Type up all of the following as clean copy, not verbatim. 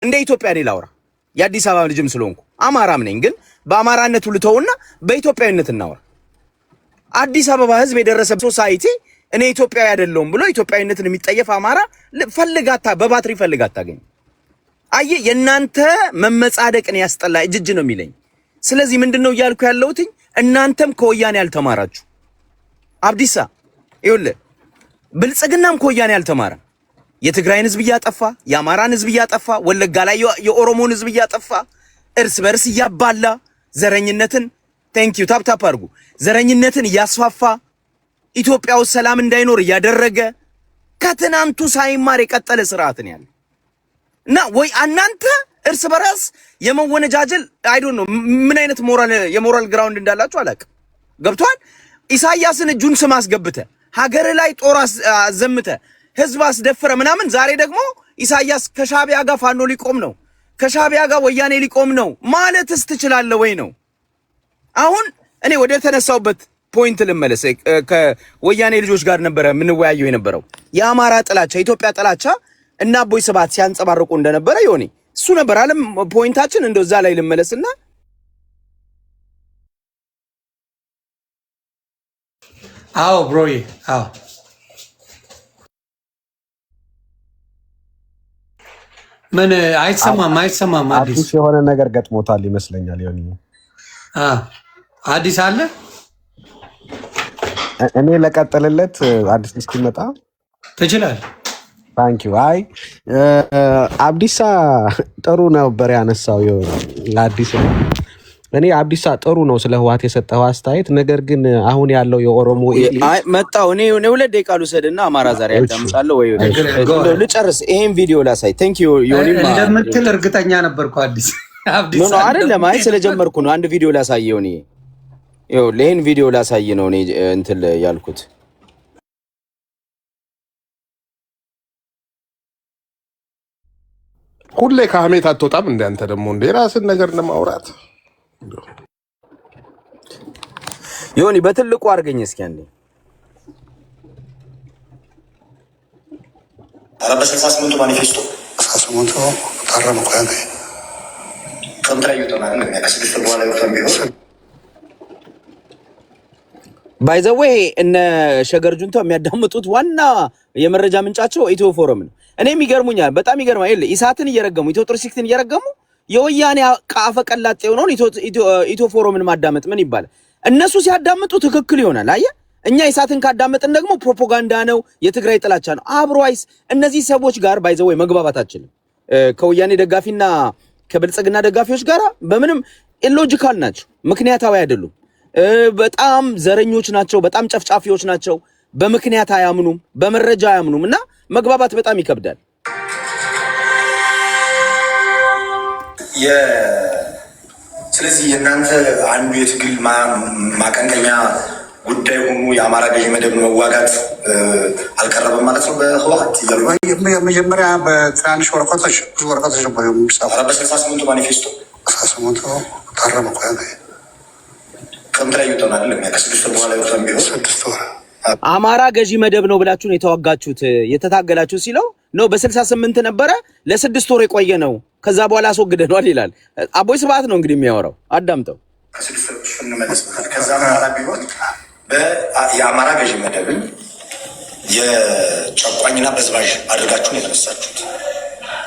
እንደ ኢትዮጵያ እኔ ላውራ የአዲስ አበባ ልጅም ስለሆንኩ አማራም ነኝ። ግን በአማራነቱ ልተውና በኢትዮጵያዊነት እናወራ። አዲስ አበባ ህዝብ የደረሰ ሶሳይቲ እኔ ኢትዮጵያዊ አይደለሁም ብሎ ኢትዮጵያዊነትን የሚጠየፍ አማራ ፈልጋታ በባትሪ ፈልጋታ ታገኝ። አየ የናንተ መመጻደቅን ያስጠላ እጅጅ ነው የሚለኝ። ስለዚህ ምንድነው እያልኩ ያለሁት እናንተም ከወያኔ ያልተማራችሁ አብዲሳ ይኸውልህ ብልጽግናም ከወያኔ ያልተማረ የትግራይን ህዝብ እያጠፋ የአማራን ህዝብ እያጠፋ ወለጋ ላይ የኦሮሞን ህዝብ እያጠፋ እርስ በርስ እያባላ ዘረኝነትን ቴንኪዩ ታፕ አድርጉ ዘረኝነትን እያስፋፋ ኢትዮጵያ ውስጥ ሰላም እንዳይኖር እያደረገ ከትናንቱ ሳይማር የቀጠለ ስርዓት ነው ያለው እና ወይ እናንተ እርስ በራስ የመወነጃጀል አይ ዶንት ኖ ምን አይነት የሞራል ግራውንድ እንዳላችሁ አላውቅም። ገብቷል። ኢሳያስን እጁን ስም አስገብተ ሀገር ላይ ጦር አዘምተ ህዝብ አስደፈረ ምናምን። ዛሬ ደግሞ ኢሳያስ ከሻቢያ ጋር ፋኖ ሊቆም ነው ከሻቢያ ጋር ወያኔ ሊቆም ነው ማለትስ ትችላለህ ወይ ነው? አሁን እኔ ወደ ተነሳውበት ፖይንት ልመለስ። ከወያኔ ልጆች ጋር ነበረ ምን ወያየው የነበረው የአማራ ጥላቻ ኢትዮጵያ ጥላቻ እና አቦይ ስብሐት ሲያንጸባርቁ እንደነበረ ይሆኔ እሱ ነበር አለም ፖይንታችን። እንደዛ ላይ ልመለስና አዎ ብሮዬ አዎ ምን አይሰማም አዲስ የሆነ ነገር ገጥሞታል ይመስለኛል። ይሆን አዲስ አለ እኔ ለቀጥልለት አዲስ እስኪመጣ ትችላለህ። ታንክ ዩ። አይ አብዲሳ ጥሩ ነበር ያነሳው አዲስ እኔ አብዲሳ ጥሩ ነው ስለ ህዋት የሰጠው አስተያየት። ነገር ግን አሁን ያለው የኦሮሞ አይ መጣው እኔ ሁለት ደቂቃ ልውሰድና አማራ ዛሬ ያዳምጣለሁ ወይ ልጨርስ ይሄን ቪዲዮ ላሳይ። ታንክ ዩ ዮኒ እንደምትል እርግጠኛ ነበርኩ። አብዲሳ ነው አይደለም አይ ስለጀመርኩ ነው። አንድ ቪዲዮ ላሳየው እኔ ይሄን ቪዲዮ ላሳይ ነው እኔ እንትን ያልኩት። ሁሌ ከሀሜት አትወጣም እንደ አንተ ደግሞ እንደ ራስን ነገር ለማውራት ዮኒ በትልቁ አድርገኝ እስኪ አንዴ። አረበ 68 ማኒፌስቶ 68 ታረመ ቆያኔ ኮንትራክት ይተናል ነው ያከስልሽ በኋላ ይወጣም ቢሆን ባይ ዘ ዌይ እነ ሸገር ጁንታ የሚያዳምጡት ዋና የመረጃ ምንጫቸው ኢትዮ ፎረም ነው። እኔም ይገርሙኛል፣ በጣም ይገርማል። ኢሳትን እየረገሙ ኢትዮ ትርሲክትን እየረገሙ የወያኔ ቃፈ ቀላጤ ሆነው ኢትዮ ፎረምን ማዳመጥ ምን ይባላል? እነሱ ሲያዳምጡ ትክክል ይሆናል። አየ እኛ ኢሳትን ካዳመጥን ደግሞ ፕሮፓጋንዳ ነው፣ የትግራይ ጥላቻ ነው። አብሮይስ እነዚህ ሰዎች ጋር ባይ ዘ ዌይ መግባባታችን ከወያኔ ደጋፊና ከብልጽግና ደጋፊዎች ጋር በምንም ኢሎጂካል ናቸው፣ ምክንያታዊ አይደሉም። በጣም ዘረኞች ናቸው፣ በጣም ጨፍጫፊዎች ናቸው። በምክንያት አያምኑም፣ በመረጃ አያምኑም እና መግባባት በጣም ይከብዳል። ስለዚህ የእናንተ አንዱ የትግል ማቀንቀኛ ጉዳይ ሆኖ የአማራ ገዢ መደብ መዋጋት አልቀረበም ማለት ነው በህወሓት እያሉ መጀመሪያ በትናንሽ ወረቀቶች ብዙ ወረቀቶች ነበር የሚጻፉ። በ68 ማኒፌስቶ 68 ታረመ ቆያኔ ኮንትራክት ይተናል ነው ያከስልሽ በኋላ ይወጣም ቢሆን 6 ወር አማራ ገዢ መደብ ነው ብላችሁ ነው የተዋጋችሁት የተታገላችሁ ሲለው ነው በ68 ነበረ ለ6 ወር የቆየ ነው ከዛ በኋላ አስወግደናል ይላል። አቦይ ስብሐት ነው እንግዲህ የሚያወራው አዳምጠው። ከዛ በኋላ ቢሆን የአማራ ገዢ መደብን የጨቋኝና በዝባዥ አድርጋችሁ ነው የተነሳችሁት።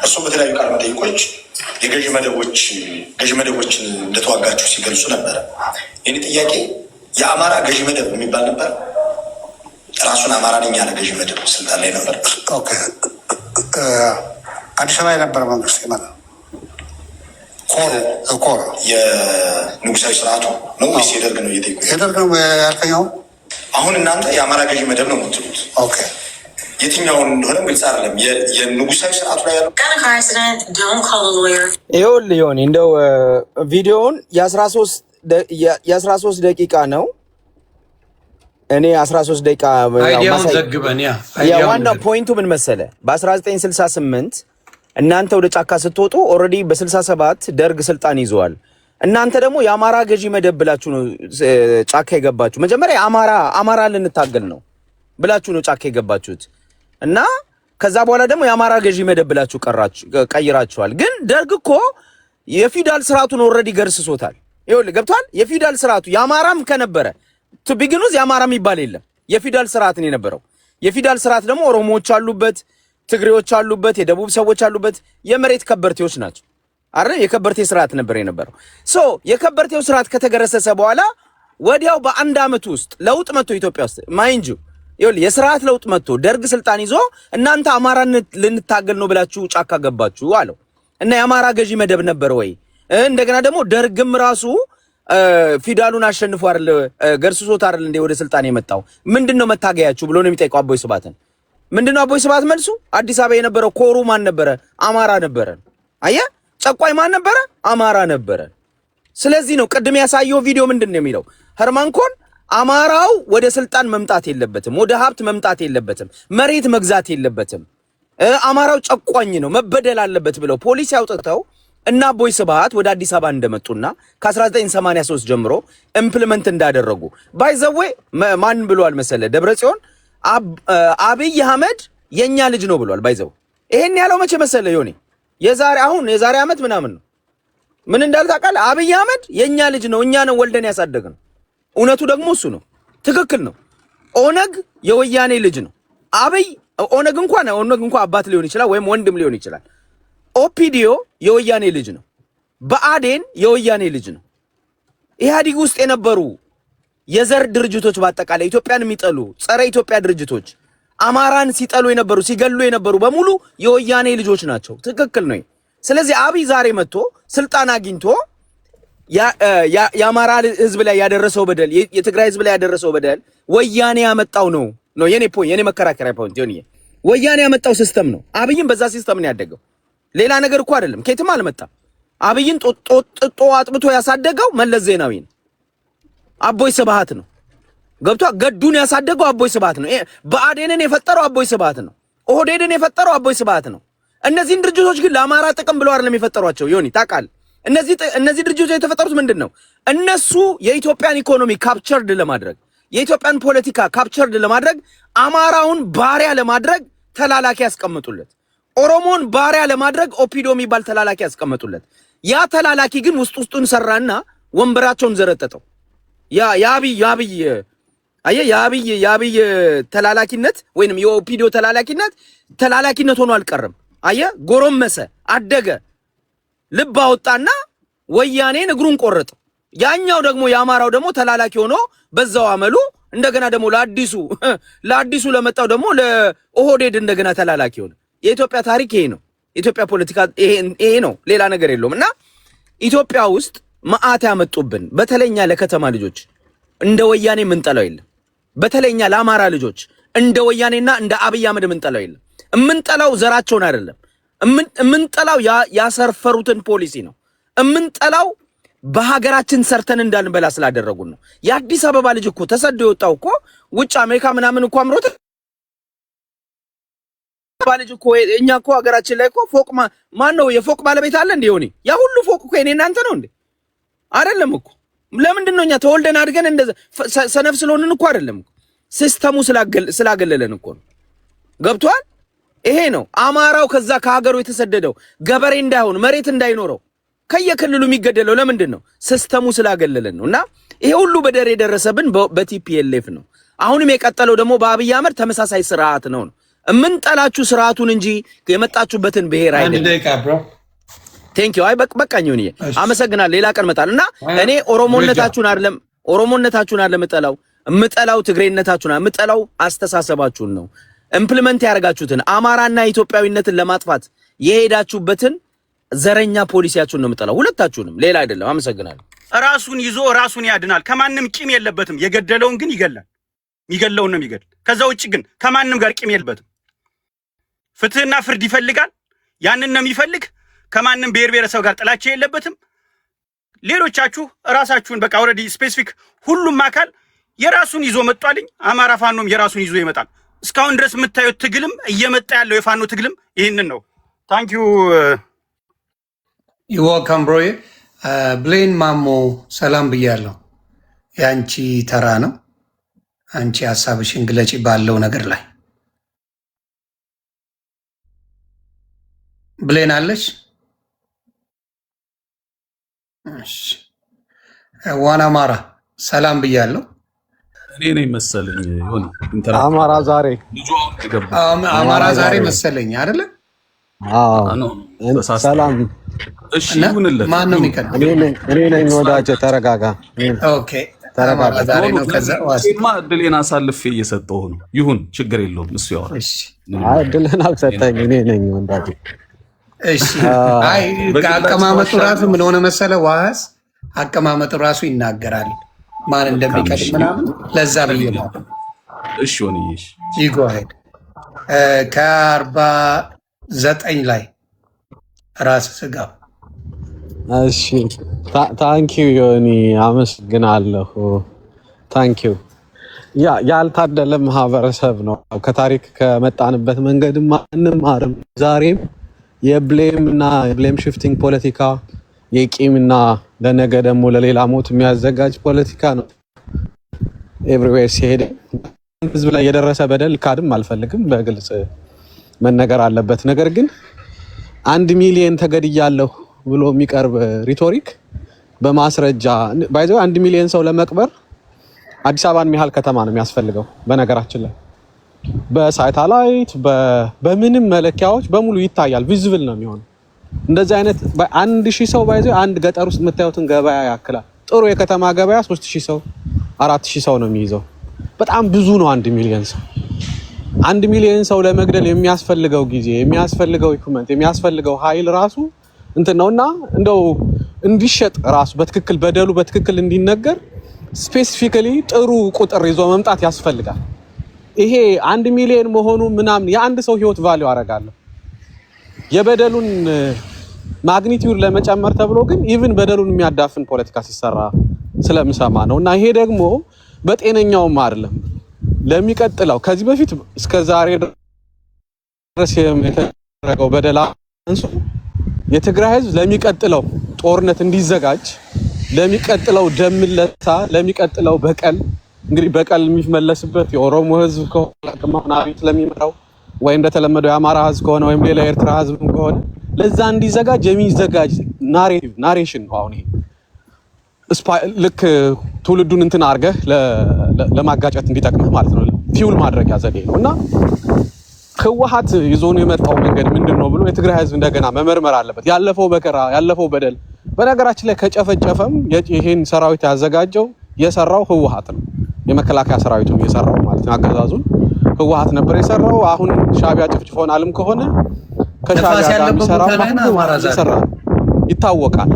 እሱም በተለያዩ ቃለ መጠይቆች የገዢ መደቦችን እንደተዋጋችሁ ሲገልጹ ነበረ። የኔ ጥያቄ የአማራ ገዢ መደብ የሚባል ነበር? ራሱን አማራ ነኝ ያለ ገዢ መደብ ስልጣን ላይ ነበር? ኦኬ አዲስ አበባ የነበረ መንግስት ማለት ኮር የንጉሳዊ ስርዓቱ ነው ወይስ የደርግ ነው? የደርግ ነው ያልከኛው። አሁን እናንተ የአማራ ገዢ መደብ ነው የምትሉት። ኦኬ የትኛውን እንደሆነ ግልጽ አይደለም። የንጉሳዊ ስርዓቱ ላይ ያለው ይኸውልህ ዮኒ እንደው ቪዲዮውን የ13 ደቂቃ ነው። እኔ 13 ደቂቃ ዋና ፖይንቱ ምን መሰለ በ1968 እናንተ ወደ ጫካ ስትወጡ ኦሬዲ በ67 ደርግ ስልጣን ይዘዋል። እናንተ ደግሞ የአማራ ገዢ መደብ ብላችሁ ነው ጫካ የገባችሁ። መጀመሪያ አማራ ልንታገል ነው ብላችሁ ነው ጫካ የገባችሁት እና ከዛ በኋላ ደግሞ የአማራ ገዢ መደብ ብላችሁ ቀይራችኋል። ግን ደርግ እኮ የፊውዳል ስርዓቱን ኦልሬዲ ገርስሶታል። ይኸውልህ ገብቷል። የፊውዳል ስርዓቱ የአማራም ከነበረ ቢግኑዝ የአማራ የሚባል የለም። የፊውዳል ስርዓት ነው የነበረው። የፊውዳል ስርዓት ደግሞ ኦሮሞዎች አሉበት፣ ትግሬዎች አሉበት፣ የደቡብ ሰዎች አሉበት። የመሬት ከበርቴዎች ናቸው አይደል? የከበርቴ ስርዓት ነበር የነበረው። የከበርቴው ስርዓት ከተገረሰሰ በኋላ ወዲያው በአንድ አመት ውስጥ ለውጥ መጥቶ ኢትዮጵያ ውስጥ ማይንጁ ይኸውልህ የስርዓት ለውጥ መጥቶ ደርግ ስልጣን ይዞ እናንተ አማራን ልንታገል ነው ብላችሁ ጫካ ገባችሁ አለው እና የአማራ ገዢ መደብ ነበር ወይ? እንደገና ደግሞ ደርግም ራሱ ፊውዳሉን አሸንፎ አይደል ገርስሶት አይደል እንደ ወደ ስልጣን የመጣው? ምንድነው መታገያችሁ ብሎ ነው የሚጠይቀው አቦይ ስብሃትን። ምንድነው አቦይ ስብሃት መልሱ? አዲስ አበባ የነበረው ኮሩ ማን ነበረ? አማራ ነበረ። አየህ ጨቋይ ማን ነበረ? አማራ ነበረ። ስለዚህ ነው ቅድም ያሳየው ቪዲዮ ምንድነው የሚለው? ሄርማን ኮን አማራው ወደ ስልጣን መምጣት የለበትም፣ ወደ ሀብት መምጣት የለበትም፣ መሬት መግዛት የለበትም፣ አማራው ጨቋኝ ነው መበደል አለበት ብለው ፖሊሲ አውጥተው እና አቦይ ስብሃት ወደ አዲስ አበባ እንደመጡና ከ1983 ጀምሮ ኢምፕሊመንት እንዳደረጉ ባይዘዌ ማን ብሏል መሰለ? ደብረጽዮን አብይ አህመድ የኛ ልጅ ነው ብሏል። ባይዘው ይሄን ያለው መቼ መሰለ? ዮኒ የዛሬ ዓመት ምናምን ነው። ምን እንዳለ ታውቃለህ? አብይ አህመድ የኛ ልጅ ነው፣ እኛ ነው ወልደን ያሳደግነው። እውነቱ ደግሞ እሱ ነው። ትክክል ነው። ኦነግ የወያኔ ልጅ ነው። ኦነግ እንኳን አባት ሊሆን ይችላል ወይም ወንድም ሊሆን ይችላል። ኦፒዲዮ የወያኔ ልጅ ነው። በአዴን የወያኔ ልጅ ነው። ኢህአዲግ ውስጥ የነበሩ የዘር ድርጅቶች በአጠቃላይ ኢትዮጵያን የሚጠሉ ጸረ ኢትዮጵያ ድርጅቶች አማራን ሲጠሉ የነበሩ ሲገሉ የነበሩ በሙሉ የወያኔ ልጆች ናቸው። ትክክል ነው። ስለዚህ አብይ ዛሬ መጥቶ ስልጣን አግኝቶ የአማራ ህዝብ ላይ ያደረሰው በደል የትግራይ ህዝብ ላይ ያደረሰው በደል ወያኔ ያመጣው ነው የኔ መከራከሪያ ፖይንት ወያኔ ያመጣው ሲስተም ነው። አብይም በዛ ሲስተም ነው ያደገው። ሌላ ነገር እኮ አይደለም፣ ከየትም አልመጣም። አብይን ጦጦ አጥብቶ ያሳደገው መለስ ዜናዊ ነው፣ አቦይ ስብሃት ነው። ገብቷ ገዱን ያሳደገው አቦይ ስብሃት ነው። በአዴንን የፈጠረው አቦይ ስብሃት ነው። ኦህዴድን የፈጠረው አቦይ ስብሃት ነው። እነዚህን ድርጅቶች ግን ለአማራ ጥቅም ብለው አይደለም የፈጠሯቸው። ዮኒ ታውቃለህ? እነዚህ ድርጅቶች የተፈጠሩት ምንድን ነው? እነሱ የኢትዮጵያን ኢኮኖሚ ካፕቸርድ ለማድረግ የኢትዮጵያን ፖለቲካ ካፕቸርድ ለማድረግ አማራውን ባሪያ ለማድረግ ተላላኪ ያስቀምጡለት፣ ኦሮሞን ባሪያ ለማድረግ ኦፒዶ የሚባል ተላላኪ ያስቀምጡለት። ያ ተላላኪ ግን ውስጡን ሰራና ወንበራቸውን ዘረጠጠው። የአብይ ተላላኪነት ወይንም የኦፒዶ ተላላኪነት ሆኖ አልቀረም። ጎረመሰ፣ አደገ፣ ልብ አወጣና ወያኔን እግሩን ቆረጠ። ያኛው ደግሞ የአማራው ደግሞ ተላላኪ ሆኖ በዛው አመሉ እንደገና ደግሞ ለአዲሱ ለመጣው ደግሞ ለኦህዴድ እንደገና ተላላኪ ሆነ። የኢትዮጵያ ታሪክ ይሄ ነው። የኢትዮጵያ ፖለቲካ ይሄ ነው፣ ሌላ ነገር የለውም። እና ኢትዮጵያ ውስጥ መዓት ያመጡብን በተለይኛ ለከተማ ልጆች እንደ ወያኔ ምንጠላው የለም። በተለይኛ ለአማራ ልጆች እንደ ወያኔና እንደ አብይ አህመድ ምንጠላው የለም። እምንጠላው ዘራቸውን አይደለም። እምንጠላው ያሰርፈሩትን ፖሊሲ ነው። እምንጠላው በሀገራችን ሰርተን እንዳንበላ ስላደረጉን ነው። የአዲስ አበባ ልጅ እኮ ተሰዶ የወጣው እኮ ውጭ አሜሪካ ምናምን እኮ አምሮት ባልጅ እኮ እኛ እኮ ሀገራችን ላይ እኮ ፎቅ ማን ነው የፎቅ ባለቤት አለ እንዴ? ሆኔ ያ ሁሉ ፎቅ እኮ የኔ እናንተ ነው እንዴ? አይደለም እኮ። ለምንድን ነው እኛ ተወልደን አድገን እንደዛ ሰነፍ ስለሆንን እኮ አይደለም እኮ። ሲስተሙ ስላገለለን እኮ ነው። ገብቷል? ይሄ ነው አማራው ከዛ ከሀገሩ የተሰደደው ገበሬ እንዳይሆን መሬት እንዳይኖረው ከየክልሉ የሚገደለው ለምንድን ነው? ሲስተሙ ስላገለለን ነው። እና ይሄ ሁሉ በደር የደረሰብን በቲፒኤልኤፍ ነው። አሁንም የቀጠለው ደግሞ በአብይ አህመድ ተመሳሳይ ስርዓት ነው። እምንጠላችሁ ስርዓቱን እንጂ የመጣችሁበትን ብሔር አይደለም። ቴንክ ዩ። አይ በቃኝ ነው። አመሰግናለሁ። ሌላ ቀን መጣል እና እኔ ኦሮሞነታችሁን አይደለም እምጠላው ትግሬነታችሁን እምጠላው አስተሳሰባችሁን ነው። ኢምፕሊመንት ያደርጋችሁትን አማራና ኢትዮጵያዊነትን ለማጥፋት የሄዳችሁበትን ዘረኛ ፖሊሲያችሁን ነው የምጠላው፣ ሁለታችሁንም፣ ሌላ አይደለም። አመሰግናለሁ። ራሱን ይዞ ራሱን ያድናል። ከማንም ቂም የለበትም። የገደለውን ግን ይገላል። የሚገለውን ነው የሚገድል። ከዛ ውጭ ግን ከማንም ጋር ቂም የለበትም። ፍትህና ፍርድ ይፈልጋል። ያንን ነው የሚፈልግ። ከማንም ብሔር ብሔረሰብ ጋር ጥላቻ የለበትም። ሌሎቻችሁ ራሳችሁን በቃ ኦልሬዲ ስፔሲፊክ ሁሉም አካል የራሱን ይዞ መጥቷልኝ። አማራ ፋኖም የራሱን ይዞ ይመጣል። እስካሁን ድረስ የምታዩት ትግልም እየመጣ ያለው የፋኖ ትግልም ይህንን ነው። ታንክ ዩ ዌልካም ብሮዬ። ብሌን ማሞ ሰላም ብያለሁ። የአንቺ ተራ ነው። አንቺ ሀሳብሽን ግለጪ ባለው ነገር ላይ ብሌን አለሽ? እሺ ዋና አማራ ሰላም ብያለሁ። እኔ ነኝ መሰለኝ ይሁን አማራ ዛሬ አማራ ዛሬ መሰለኝ አይደለ? ሰላም እሺ ይሁንለት። ማን ነው የሚቀድመው? እኔ ነኝ ወዳጄ። ተረጋጋ። ኦኬ አማራ ዛሬ ነው። ከዛ እኔማ እድሌን አሳልፌ እየሰጠሁ ነው። ይሁን ችግር የለውም እሱ ያወራል። እሺ እድልን አልሰጠኝ። እኔ ነኝ ወዳጄ። እሺ አይ አቀማመጡ ራሱ ምን ሆነ መሰለ ዋስ አቀማመጡ ራሱ ይናገራል ማን እንደሚቀድም ምናምን። ለዛ ብዬ ነው። እሺ ሆነሽ ይጓሄድ ከ49 ላይ ራስ ስጋ። እሺ ታንኪዩ ዮኒ አመስግናለሁ። ታንኪዩ። ያልታደለ ማህበረሰብ ነው። ከታሪክ ከመጣንበት መንገድ አንማርም። ዛሬም የብሌም ሽፍቲንግ ፖለቲካ የቂምና ለነገ ደግሞ ለሌላ ሞት የሚያዘጋጅ ፖለቲካ ነው። ኤቭሪዌር ሲሄድ ህዝብ ላይ የደረሰ በደል ካድም አልፈልግም፣ በግልጽ መነገር አለበት። ነገር ግን 1 ሚሊዮን ተገድያለሁ ብሎ የሚቀርብ ሪቶሪክ በማስረጃ ባይዘው 1 ሚሊዮን ሰው ለመቅበር አዲስ አበባን የሚያህል ከተማ ነው የሚያስፈልገው። በነገራችን ላይ በሳተላይት በምንም መለኪያዎች በሙሉ ይታያል፣ ቪዚብል ነው የሚሆነው። እንደዚህ አይነት 1000 ሰው ባይዘው አንድ ገጠር ውስጥ የምታዩትን ገበያ ያክላል። ጥሩ የከተማ ገበያ 3000 ሰው 4000 ሰው ነው የሚይዘው። በጣም ብዙ ነው 1 ሚሊዮን ሰው። 1 ሚሊዮን ሰው ለመግደል የሚያስፈልገው ጊዜ፣ የሚያስፈልገው ኢኩመንት፣ የሚያስፈልገው ኃይል ራሱ እንትን ነውና እንደው እንዲሸጥ ራሱ በትክክል በደሉ በትክክል እንዲነገር ስፔሲፊካሊ ጥሩ ቁጥር ይዞ መምጣት ያስፈልጋል። ይሄ 1 ሚሊዮን መሆኑ ምናምን የአንድ ሰው ህይወት ቫልዩ አደርጋለሁ። የበደሉን ማግኒቲዩድ ለመጨመር ተብሎ ግን ኢቭን በደሉን የሚያዳፍን ፖለቲካ ሲሰራ ስለምሰማ ነው። እና ይሄ ደግሞ በጤነኛውም አይደለም። ለሚቀጥለው ከዚህ በፊት እስከ ዛሬ ድረስ የተደረገው በደል አንሱ የትግራይ ህዝብ ለሚቀጥለው ጦርነት እንዲዘጋጅ፣ ለሚቀጥለው ደምለታ፣ ለሚቀጥለው በቀል እንግዲህ በቀል የሚመለስበት የኦሮሞ ህዝብ ከሆነ አብይት ለሚመራው ወይ እንደተለመደው የአማራ ህዝብ ከሆነ ወይም ሌላ ኤርትራ ህዝብ ከሆነ ለዛ እንዲዘጋጅ የሚዘጋጅ ናሬሽን ነው። አሁን ይሄ ልክ ትውልዱን እንትን አድርገህ ለማጋጨት እንዲጠቅምህ ማለት ነው። ፊውል ማድረጊያ ዘዴ ነው እና ህወሓት ይዞን የመጣው መንገድ ምንድነው ብሎ የትግራይ ህዝብ እንደገና መመርመር አለበት። ያለፈው በከራ ያለፈው በደል በነገራችን ላይ ከጨፈጨፈም ይሄን ሰራዊት ያዘጋጀው የሰራው ህወሓት ነው። የመከላከያ ሰራዊቱን የሰራው ማለት ነው። አገዛዙን ህወሓት ነበር የሰራው። አሁን ሻቢያ ጨፍጭፎናልም ከሆነ ከሻቢያ ጋር የሚሰራው ይታወቃል።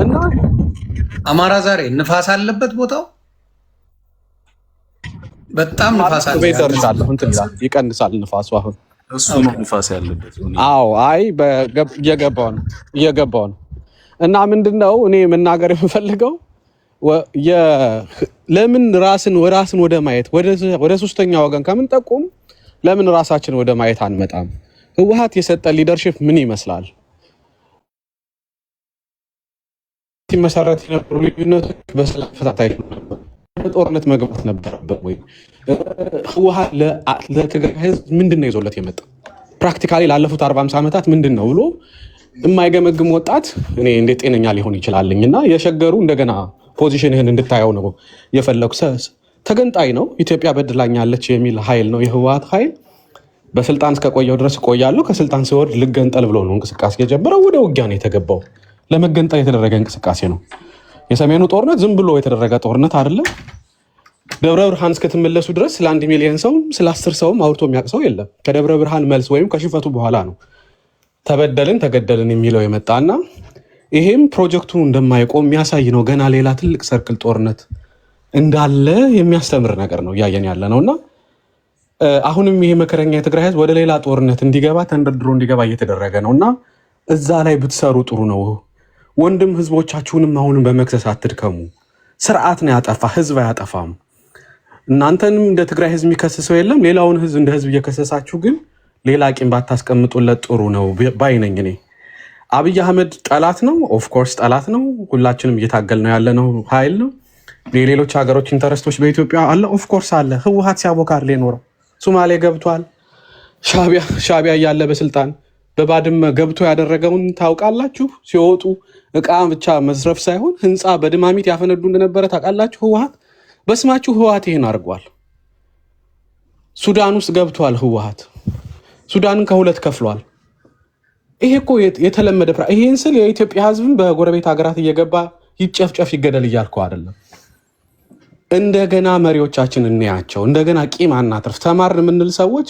እና አማራ ዛሬ ንፋስ አለበት ቦታው በጣም ንፋስ አለ። ይቀንሳል ንፋሱ አሁን እሱ ነው ንፋስ ያለበት። አዎ አይ እየገባው ነው። እና ምንድነው እኔ መናገር የምፈልገው ለምን ራስን ወደ ማየት ወደ ሶስተኛ ወገን ከምን ጠቁም ለምን ራሳችን ወደ ማየት አንመጣም? ህወሓት የሰጠ ሊደርሺፕ ምን ይመስላል? መሰረት የነበሩ ልዩነቶች በሰላም ፈታታይ ነበር። ጦርነት መግባት ነበረበት ወይ? ህወሓት ለትግራይ ህዝብ ምንድነው ይዞለት የመጣ ፕራክቲካሊ ላለፉት 40 ዓመታት ምንድነው ብሎ የማይገመግም ወጣት እኔ እንዴት ጤነኛ ሊሆን ይችላልኝና የሸገሩ እንደገና ፖዚሽንህን እንድታየው ነው የፈለኩ። ተገንጣይ ነው ኢትዮጵያ በድላኛለች የሚል ኃይል ነው የህወሓት ኃይል። በስልጣን እስከቆየው ድረስ ቆያለሁ፣ ከስልጣን ሲወርድ ልገንጠል ብሎ ነው እንቅስቃሴ የጀመረው። ወደ ውጊያ ነው የተገባው። ለመገንጠል የተደረገ እንቅስቃሴ ነው። የሰሜኑ ጦርነት ዝም ብሎ የተደረገ ጦርነት አይደለም። ደብረ ብርሃን እስከተመለሱ ድረስ ስለ 1 ሚሊዮን ሰው ስለ 10 ሰው አውርቶ የሚያውቅ ሰው የለም። ከደብረ ብርሃን መልስ ወይም ከሽፈቱ በኋላ ነው ተበደልን ተገደልን የሚለው የመጣና ይሄም ፕሮጀክቱ እንደማይቆም የሚያሳይ ነው። ገና ሌላ ትልቅ ሰርክል ጦርነት እንዳለ የሚያስተምር ነገር ነው እያየን ያለ ነውና አሁንም ይሄ መከረኛ የትግራይ ህዝብ ወደ ሌላ ጦርነት እንዲገባ ተንደርድሮ እንዲገባ እየተደረገ ነውና እዛ ላይ ብትሰሩ ጥሩ ነው። ወንድም ህዝቦቻችሁንም አሁንም በመክሰስ አትድከሙ። ስርዓት ነው ያጠፋ፣ ህዝብ አያጠፋም። እናንተንም እንደ ትግራይ ህዝብ የሚከሰሰው የለም። ሌላውን ህዝብ እንደ ህዝብ እየከሰሳችሁ ግን ሌላ ቂም ባታስቀምጡለት ጥሩ ነው ባይ ነኝ እኔ። አብይ አህመድ ጠላት ነው፣ ኦፍ ኮርስ ጠላት ነው። ሁላችንም እየታገል ነው ያለ ነው ኃይል ነው። የሌሎች ሀገሮች ኢንተረስቶች በኢትዮጵያ አለ፣ ኦፍ ኮርስ አለ። ህወሓት ሲያቦካር ኖረው ሶማሌ ገብቷል። ሻቢያ እያለ በስልጣን በባድመ ገብቶ ያደረገውን ታውቃላችሁ። ሲወጡ እቃ ብቻ መዝረፍ ሳይሆን ህንፃ በድማሚት ያፈነዱ እንደነበረ ታውቃላችሁ። ህወሓት በስማችሁ ህወሓት ይሄን አድርጓል። ሱዳን ውስጥ ገብቷል። ህወሓት ሱዳንን ከሁለት ከፍሏል። ይሄ እኮ የተለመደ ይሄን ስል የኢትዮጵያ ህዝብም በጎረቤት ሀገራት እየገባ ይጨፍጨፍ ይገደል እያልከው አይደለም። እንደገና መሪዎቻችን እንያቸው። እንደገና ቂም አናትርፍ። ተማርን የምንል ሰዎች